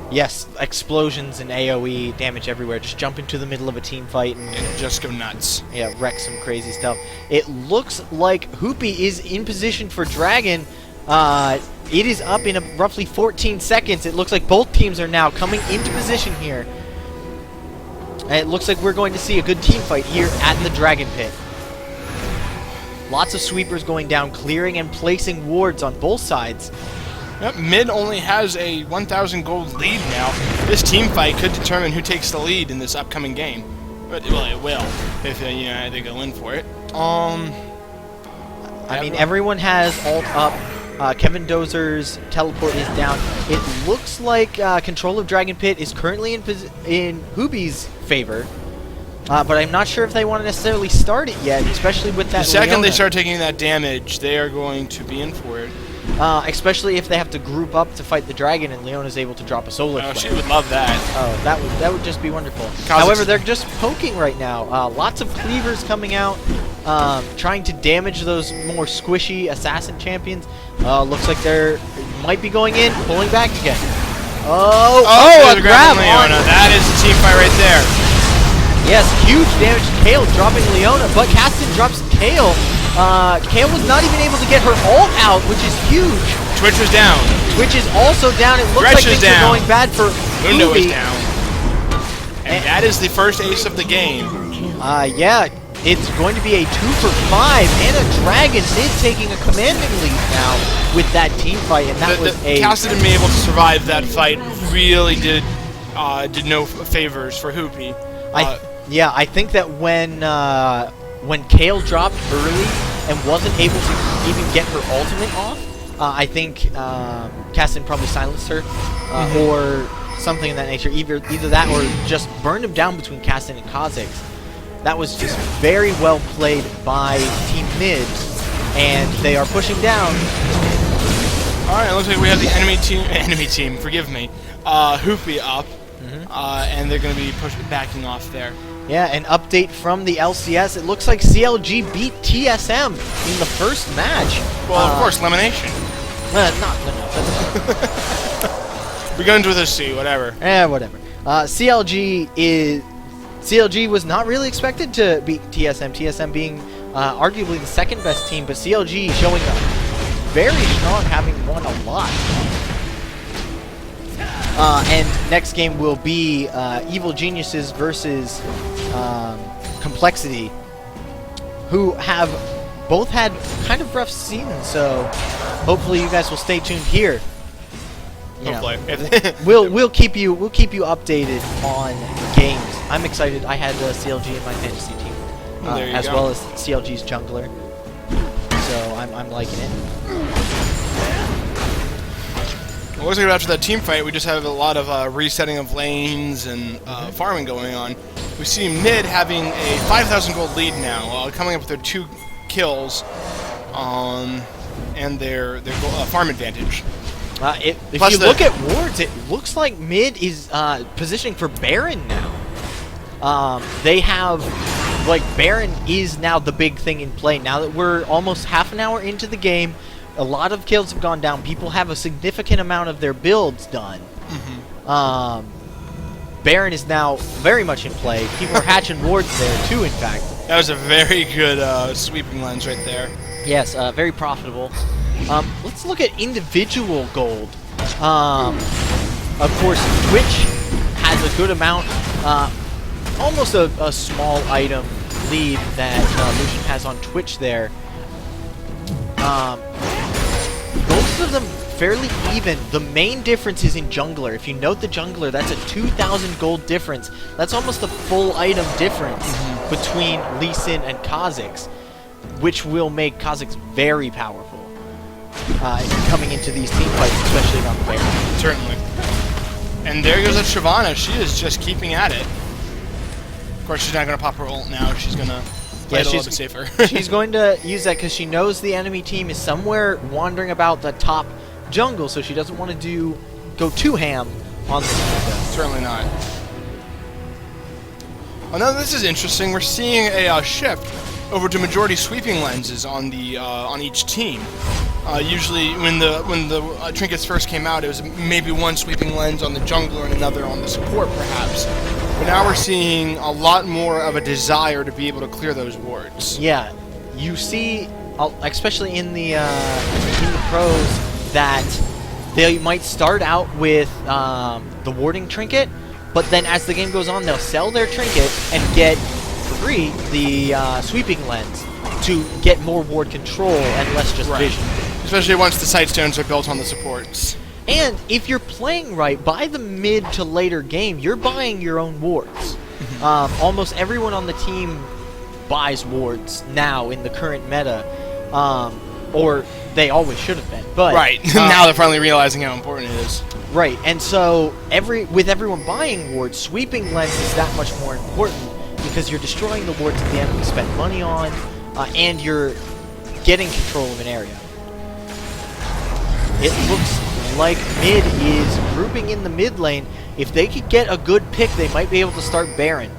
Yes, explosions and AoE, damage everywhere. Just jump into the middle of a team fight and just go nuts. Yeah, wreck some crazy stuff. It looks like Hoopy is in position for Dragon. It is up in roughly 14 seconds. It looks like both teams are now coming into position here. And it looks like we're going to see a good team fight here at the Dragon Pit. Lots of sweepers going down, clearing and placing wards on both sides. Yep, mid only has a 1,000 gold lead now. This team fight could determine who takes the lead in this upcoming game. But, well, it will, if, they go in for it. I mean, everyone has ult up. Kevin Dozer's teleport is down. It looks like control of Dragon Pit is currently in Hoopy's favor. But I'm not sure if they want to necessarily start it yet, especially with that The second Leona. They start taking that damage, they are going to be in for it. Especially if they have to group up to fight the dragon and Leona's able to drop a solar flare. She would love that. Oh, that would just be wonderful. However, they're just poking right now. Lots of cleavers coming out, trying to damage those more squishy assassin champions. Looks like they're might be going in, pulling back again. A grab on Leona. That is the team fight right there. Yes, huge damage to Kale, dropping Leona, but Caston drops Kale. Kale was not even able to get her ult out, which is huge. Twitch was down. Twitch is also down. It looks like things are going bad for Mundo is down. And that is the first ace of the game. Yeah, it's going to be a 2 for 5, and a Dragon is taking a commanding lead now with that team fight, and that was a... Caston being able to survive that fight really did no favors for Hoopy. Yeah, I think that when Kale dropped early and wasn't able to even get her ultimate off, I think Caston probably silenced her or something of that nature. Either that or just burned him down between Caston and Kha'Zix. That was just very well played by Team Mid, and they are pushing down. Alright, it looks like we have the enemy team, forgive me, Hoopy up, and they're going to be backing off there. Yeah, an update from the LCS. It looks like CLG beat TSM in the first match. Well, of course, elimination. No. We're going to the C, whatever. Whatever. CLG was not really expected to beat TSM. TSM being arguably the second best team, but CLG showing up very strong, having won a lot. And next game will be Evil Geniuses versus Complexity, who have both had kind of rough seasons. So hopefully you guys will stay tuned here. Hopefully, we'll keep you updated on games. I'm excited. I had CLG in my fantasy team, as well as CLG's jungler. So I'm liking it. It looks like after that team fight, we just have a lot of resetting of lanes and farming going on. We see Mid having a 5,000 gold lead now, coming up with their 2 kills and their farm advantage. If you look at wards, it looks like Mid is positioning for Baron now. They have, Baron is now the big thing in play. Now that we're almost half an hour into the game, a lot of kills have gone down. People have a significant amount of their builds done. Baron is now very much in play. People are hatching wards there too, in fact. That was a very good sweeping lens right there. Yes, very profitable. Let's look at individual gold. Of course, Twitch has a good amount, almost a small item lead that Lucian has on Twitch there. Most of them fairly even. The main difference is in jungler. If you note the jungler, that's a 2,000 gold difference. That's almost a full item difference between Lee Sin and Kha'Zix, which will make Kha'Zix very powerful coming into these team fights, especially on the Baron. Certainly. And there goes Shyvana. She is just keeping at it. Of course, she's not going to pop her ult now. She's going to play it a little bit safer. She's going to use that because she knows the enemy team is somewhere wandering about the top jungle, so she doesn't want to go too ham on this window. Certainly not. Oh, now this is interesting. We're seeing a shift over to majority sweeping lenses on the on each team. Usually, when the trinkets first came out, it was maybe one sweeping lens on the jungler and another on the support, perhaps. But now we're seeing a lot more of a desire to be able to clear those wards. Yeah, you see, especially in the pros, that they might start out with the warding trinket, but then as the game goes on, they'll sell their trinket and get free the sweeping lens to get more ward control and less just vision. Especially once the sight stones are built on the supports. And if you're playing right, by the mid to later game, you're buying your own wards. Almost everyone on the team buys wards now in the current meta, or they always should have been. But right, now they're finally realizing how important it is. Right, and so with everyone buying wards, sweeping lens is that much more important because you're destroying the wards that the enemy spent money on, and you're getting control of an area. It looks like mid is grouping in the mid lane. If they could get a good pick, they might be able to start Baron.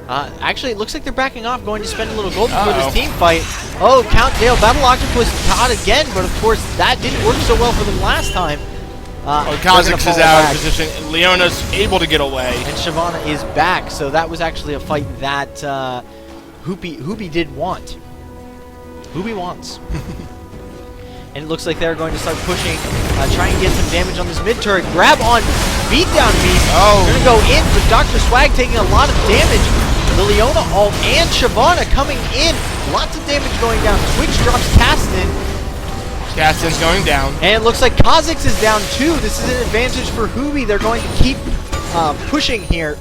Actually, it looks like they're backing off, going to spend a little gold for this team fight. Oh, Count Dale, Battle Octopus caught again, but of course that didn't work so well for them last time. Kha'Zix is out of position. Leona's able to get away. And Shyvana is back, so that was actually a fight that Hoopy did want. Hoopy wants. And it looks like they're going to start pushing, try and get some damage on this mid turret. Grab on beatdown beat. Oh. Gonna go in, but Dr. Swag taking a lot of damage. The Leona ult and Shyvana coming in. Lots of damage going down. Twitch drops Caston. Caston's going down. And it looks like Kha'Zix is down too. This is an advantage for Hoopy. They're going to keep pushing here.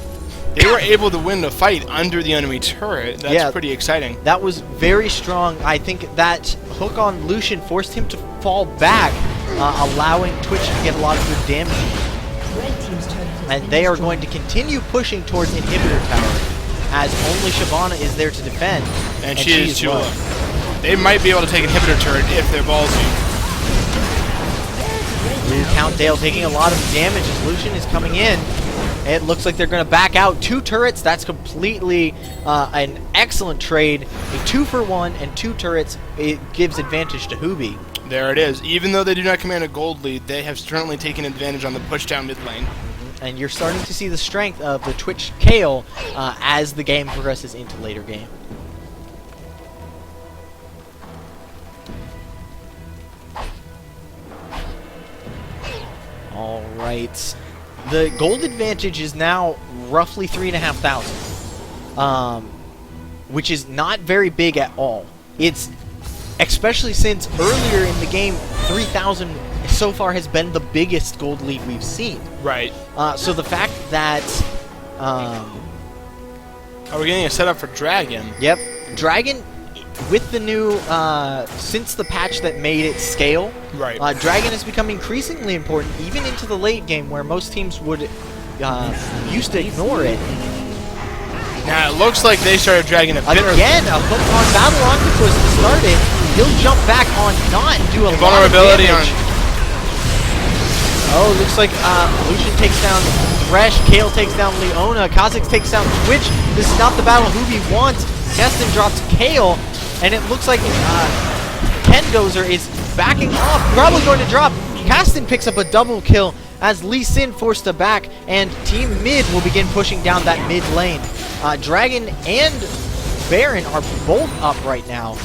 They were able to win the fight under the enemy turret. That's pretty exciting. That was very strong. I think that hook on Lucian forced him to fall back, allowing Twitch to get a lot of good damage. And they are going to continue pushing towards inhibitor tower, as only Shyvana is there to defend. And she is too low. They might be able to take inhibitor turret if they're ballsy. Count Dale taking a lot of damage as Lucian is coming in. It looks like they're going to back out 2 turrets. That's completely an excellent trade. A 2-for-1 and 2 turrets. It gives advantage to Hoopy. There it is. Even though they do not command a gold lead, they have certainly taken advantage on the push down mid lane. And you're starting to see the strength of the Twitch Kayle as the game progresses into later game. All right. The gold advantage is now roughly 3,500, which is not very big at all. It's, especially since earlier in the game, 3,000 so far has been the biggest gold lead we've seen. Right. So the fact that... Are we getting a setup for Dragon? Yep. Dragon, with the new... since the patch that made it scale, right. Dragon has become increasingly important, even into the late game, where most teams would used to ignore it. Now it looks like they started Dragon a bit early. Again, a hook on Battle Octopus to start it. He'll jump back on Not and do a lot of damage. Oh, looks like Lucian takes down Thresh, Kayle takes down Leona, Kha'Zix takes down Twitch. This is not the battle Hoopy wants. Keston drops Kayle, and it looks like Ken Dozer is backing off, probably going to drop. Kasten picks up a double kill as Lee Sin forced to back, and Team Mid will begin pushing down that mid lane. Dragon and Baron are both up right now,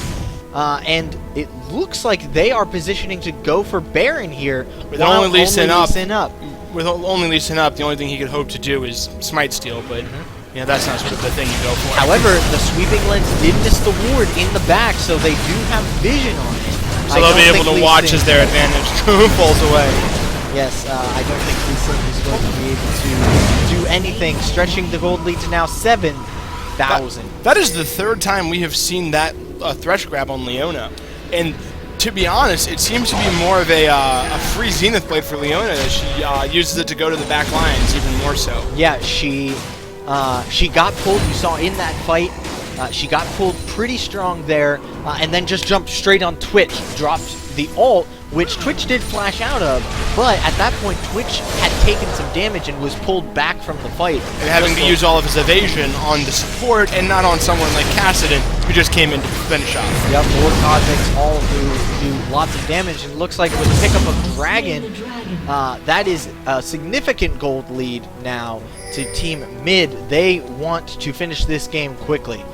and it looks like they are positioning to go for Baron here. With only Lee Sin up. With only Lee Sin up, the only thing he could hope to do is Smite Steal, but yeah, that's not sort of the thing you go for. However, the sweeping lens did miss the ward in the back, so they do have vision on it. So they'll be able to watch as their advantage falls away. Yes, I don't think Lee Sin is going to be able to do anything, stretching the gold lead to now 7,000. That is the third time we have seen that Thresh grab on Leona. And to be honest, it seems to be more of a free Zenith blade for Leona, that she uses it to go to the back lines even more so. Yeah, she got pulled, you saw in that fight, she got pulled pretty strong there, and then just jumped straight on Twitch, dropped the ult, which Twitch did flash out of, but at that point Twitch had taken some damage and was pulled back from the fight. And having to use all of his evasion on the support and not on someone like Cassidy, who just came in to finish off. Yep, Lord Cosmics all who do lots of damage, and it looks like with the pickup of Dragon, that is a significant gold lead now to Team Mid. They want to finish this game quickly.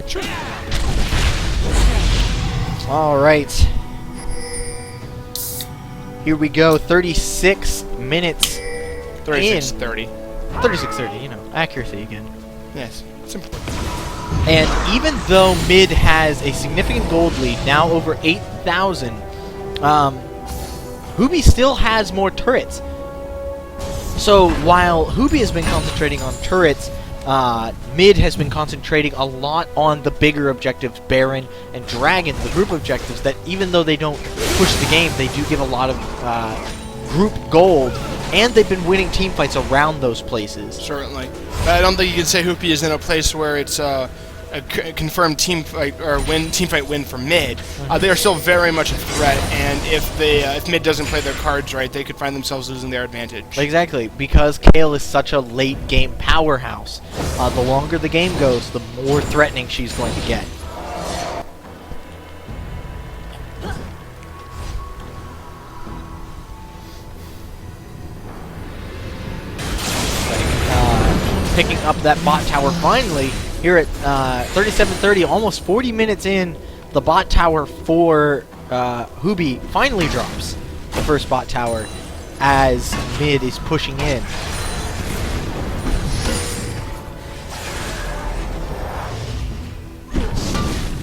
Sure. All right. Here we go. 36 minutes. 36:30. 36:30. You know, accuracy again. Yes, it's important. And even though Mid has a significant gold lead, now over 8,000, Hubi still has more turrets. So while Hubi has been concentrating on turrets, Mid has been concentrating a lot on the bigger objectives, Baron and Dragon, the group objectives, that even though they don't push the game, they do give a lot of group gold, and they've been winning team fights around those places. Certainly. But I don't think you can say Hoopy is in a place where it's a confirmed team fight or team fight win for Mid. They are still very much a threat, and if Mid doesn't play their cards right, they could find themselves losing their advantage. Exactly, because Kayle is such a late game powerhouse. The longer the game goes, the more threatening she's going to get. Picking up that bot tower finally. Here at 37:30, almost 40 minutes in, the bot tower for Hubi finally drops the first bot tower as Mid is pushing in.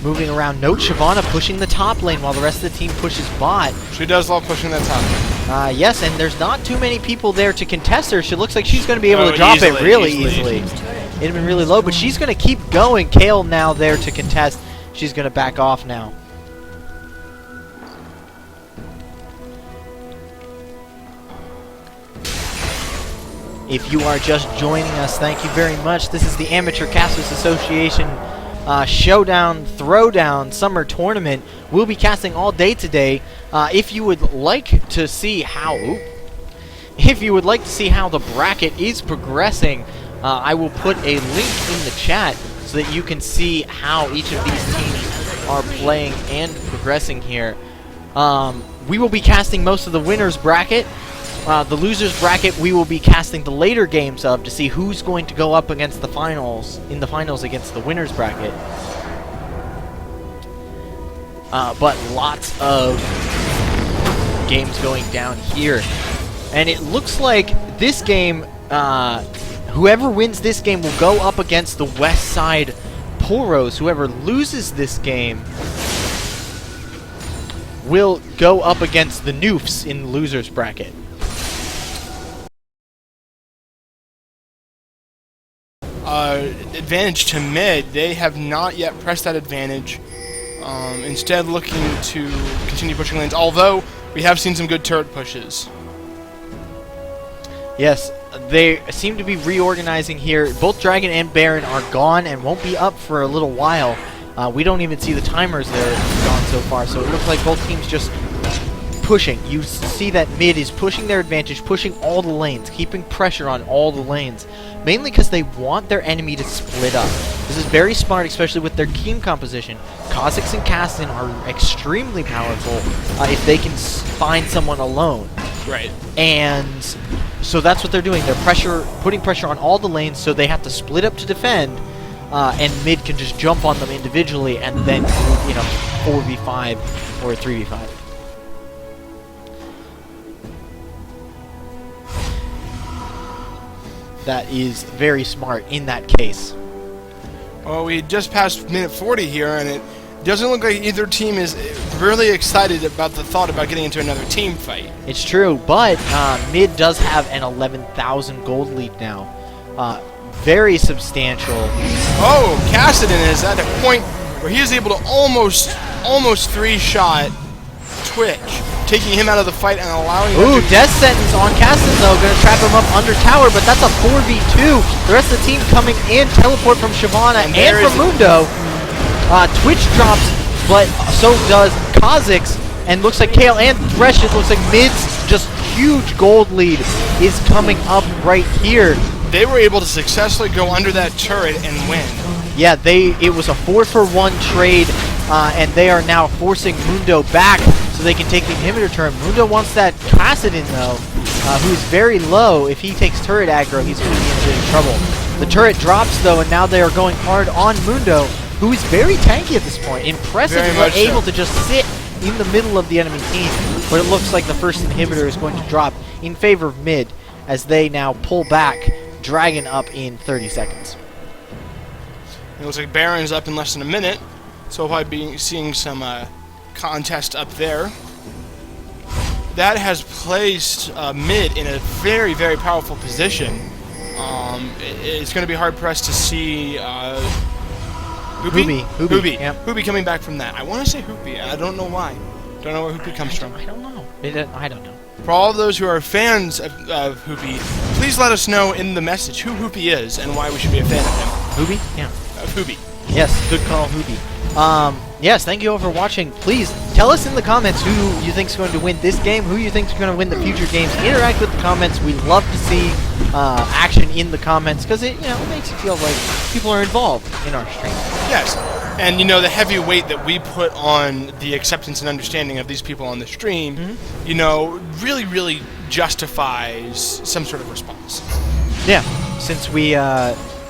Moving around, note Shyvana pushing the top lane while the rest of the team pushes bot. She does love pushing that top lane. Yes, and there's not too many people there to contest her. She looks like she's going to be able to drop it really easily. It had been really low, but she's going to keep going. Kayle now there to contest. She's going to back off now. If you are just joining us, thank you very much. This is the Amateur Casters Association Showdown Throwdown Summer Tournament. We'll be casting all day today. If you would like to see how... the bracket is progressing, I will put a link in the chat so that you can see how each of these teams are playing and progressing here. We will be casting most of the winners bracket. The losers bracket we will be casting the later games of to see who's going to go up against the finals, in the finals against the winners bracket. But lots of games going down here. And it looks like this game, whoever wins this game will go up against the West Side Poros. Whoever loses this game will go up against the Noofs in the losers bracket. Advantage to Mid. They have not yet pressed that advantage. Instead looking to continue pushing lanes, although we have seen some good turret pushes. Yes, they seem to be reorganizing here. Both Dragon and Baron are gone and won't be up for a little while. We don't even see the timers there gone so far, so it looks like both teams just pushing. You see that mid is pushing their advantage, pushing all the lanes, keeping pressure on all the lanes, mainly because they want their enemy to split up. This is very smart, especially with their team composition. Kha'Zix and Kasten are extremely powerful if they can find someone alone. Right. And so that's what they're doing. They're putting pressure on all the lanes, so they have to split up to defend, and mid can just jump on them individually and then, 4v5 or 3v5. That is very smart in that case. Well, we just passed minute 40 here, and it doesn't look like either team is really excited about the thought about getting into another team fight. It's true, but mid does have an 11,000 gold lead now. Very substantial. Oh, Cassidy is at a point where he is able to almost three-shot Twitch, taking him out of the fight and allowing him Ooh, to... Death Sentence on Kasten, though. Gonna trap him up under tower, but that's a 4v2. The rest of the team coming in. Teleport from Shyvana and from Mundo. Twitch drops, but so does Kha'Zix. And looks like Kale and Thresh, it looks like mid's just huge gold lead is coming up right here. They were able to successfully go under that turret and win. Yeah, it was a 4-for-1 trade, and they are now forcing Mundo back so they can take the inhibitor turret. Mundo wants that Kassadin, though, who's very low. If he takes turret aggro, he's going to be in big trouble. The turret drops, though, and now they are going hard on Mundo, who is very tanky at this point. Impressive, but able to just sit in the middle of the enemy team. But it looks like the first inhibitor is going to drop in favor of mid as they now pull back, Dragon up in 30 seconds. It looks like Baron's up in less than a minute, so I'll be seeing some contest up there. That has placed mid in a very, very powerful position. It's going to be hard-pressed to see Hoopy. Yep. Hoopy coming back from that. I want to say Hoopy. I don't know why. Don't know where Hoopy comes from. I don't know. I don't know. For all of those who are fans of Hoopy, please let us know in the message who Hoopy is and why we should be a fan of him. Hoopy? Yeah. Hoopy. Yes, good call, Hoopy. Yes, thank you all for watching. Please tell us in the comments who you think is going to win this game, who you think is going to win the future games. Interact with the comments. We love to see action in the comments because it makes it feel like people are involved in our stream. Yes, and the heavy weight that we put on the acceptance and understanding of these people on the stream, really, really justifies some sort of response. Yeah, since we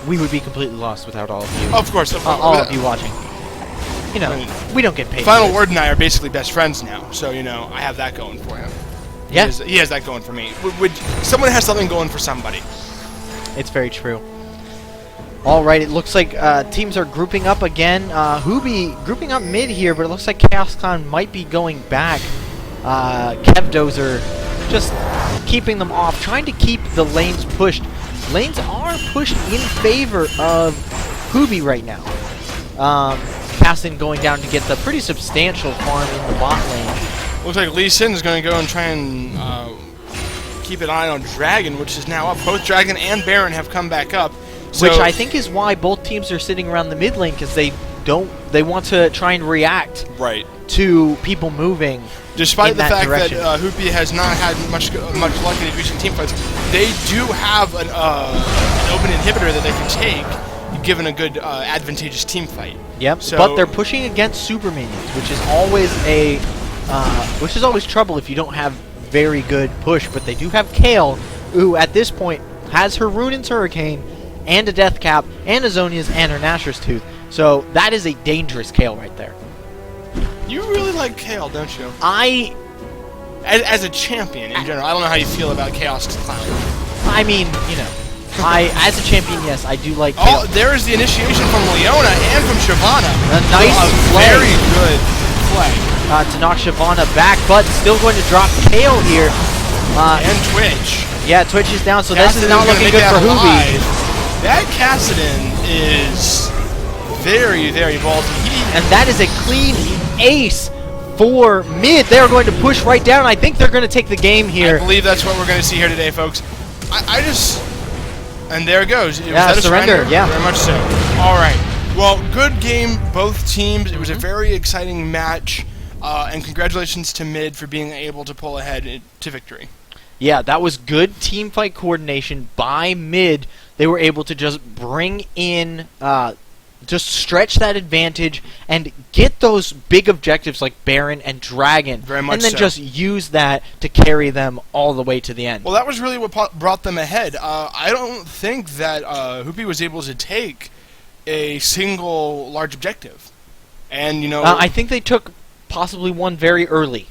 would be completely lost without all of you. Of course, all of you watching. We don't get paid. Final Word and I are basically best friends now, so I have that going for him. Yeah, he has that going for me. Someone has something going for somebody. It's very true. All right, it looks like teams are grouping up again. Hoopy grouping up mid here, but it looks like ChaosCon might be going back. Kevdozer just keeping them off, trying to keep the lanes pushed. Lanes are pushed in favor of Hoopy right now. Kasten going down to get the pretty substantial farm in the bot lane. Looks like Lee Sin is going to go and try and keep an eye on Dragon, which is now up. Both Dragon and Baron have come back up. So which I think is why both teams are sitting around the mid lane, because they want to try and react to people moving. Despite the fact that Hoopy has not had much luck in his recent team fights, they do have an open inhibitor that they can take, given a good advantageous team fight. Yep. So, but they're pushing against super minions, which is always trouble if you don't have very good push. But they do have Kale, who at this point has her Ruin's Hurricane, and a Death Cap, and a Zonia's, and her Nashor's Tooth. So that is a dangerous Kale right there. You really like Kale, don't you? As a champion in general, I don't know how you feel about Chaos Clown. I mean, as a champion, yes, I do like Kale. Oh, there is the initiation from Leona and from Shyvana. A nice play. Very good play. To knock Shyvana back, but still going to drop Kale here. And Twitch. Yeah, Twitch is down, so this is not looking good for Hoopy. That Kassadin is very, very ballsy. And that is a clean ace for mid. They're going to push right down. I think they're going to take the game here. I believe that's what we're going to see here today, folks. And there it goes. Was that a surrender? Yeah. Very much so. All right. Well, good game, both teams. It was a very exciting match. And congratulations to Mid for being able to pull ahead to victory. Yeah, that was good team fight coordination by Mid. They were able to just bring in, just stretch that advantage and get those big objectives like Baron and Dragon. Very much and then so. just use that to carry them all the way to the end. Well, that was really what brought them ahead. I don't think that Hoopy was able to take a single large objective. And, you know... I think they took possibly one very early.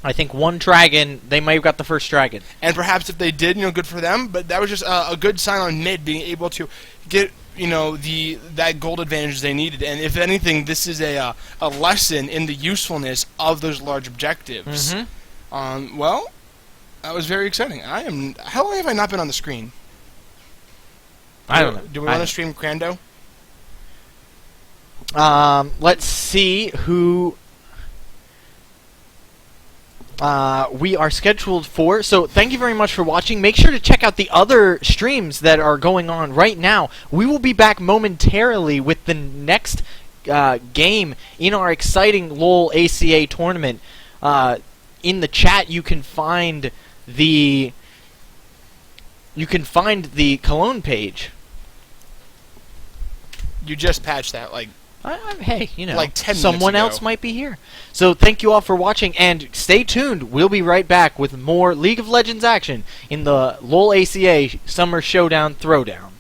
I think one Dragon, they might have got the first Dragon. And perhaps if they did, good for them. But that was just a good sign on Mid being able to get, that gold advantage they needed. And if anything, this is a lesson in the usefulness of those large objectives. Mm-hmm. Well, that was very exciting. How long have I not been on the screen? I don't know. Do we want to stream Crando? Let's see who... we are scheduled for. So thank you very much for watching. Make sure to check out the other streams that are going on right now. We will be back momentarily with the next game in our exciting LoLACA tournament. In the chat, you can find the Cologne page. You just patched that, Hey, like 10 minutes someone ago. else might be here. So thank you all for watching, and stay tuned. We'll be right back with more League of Legends action in the LoLACA Summer Showdown Throwdown.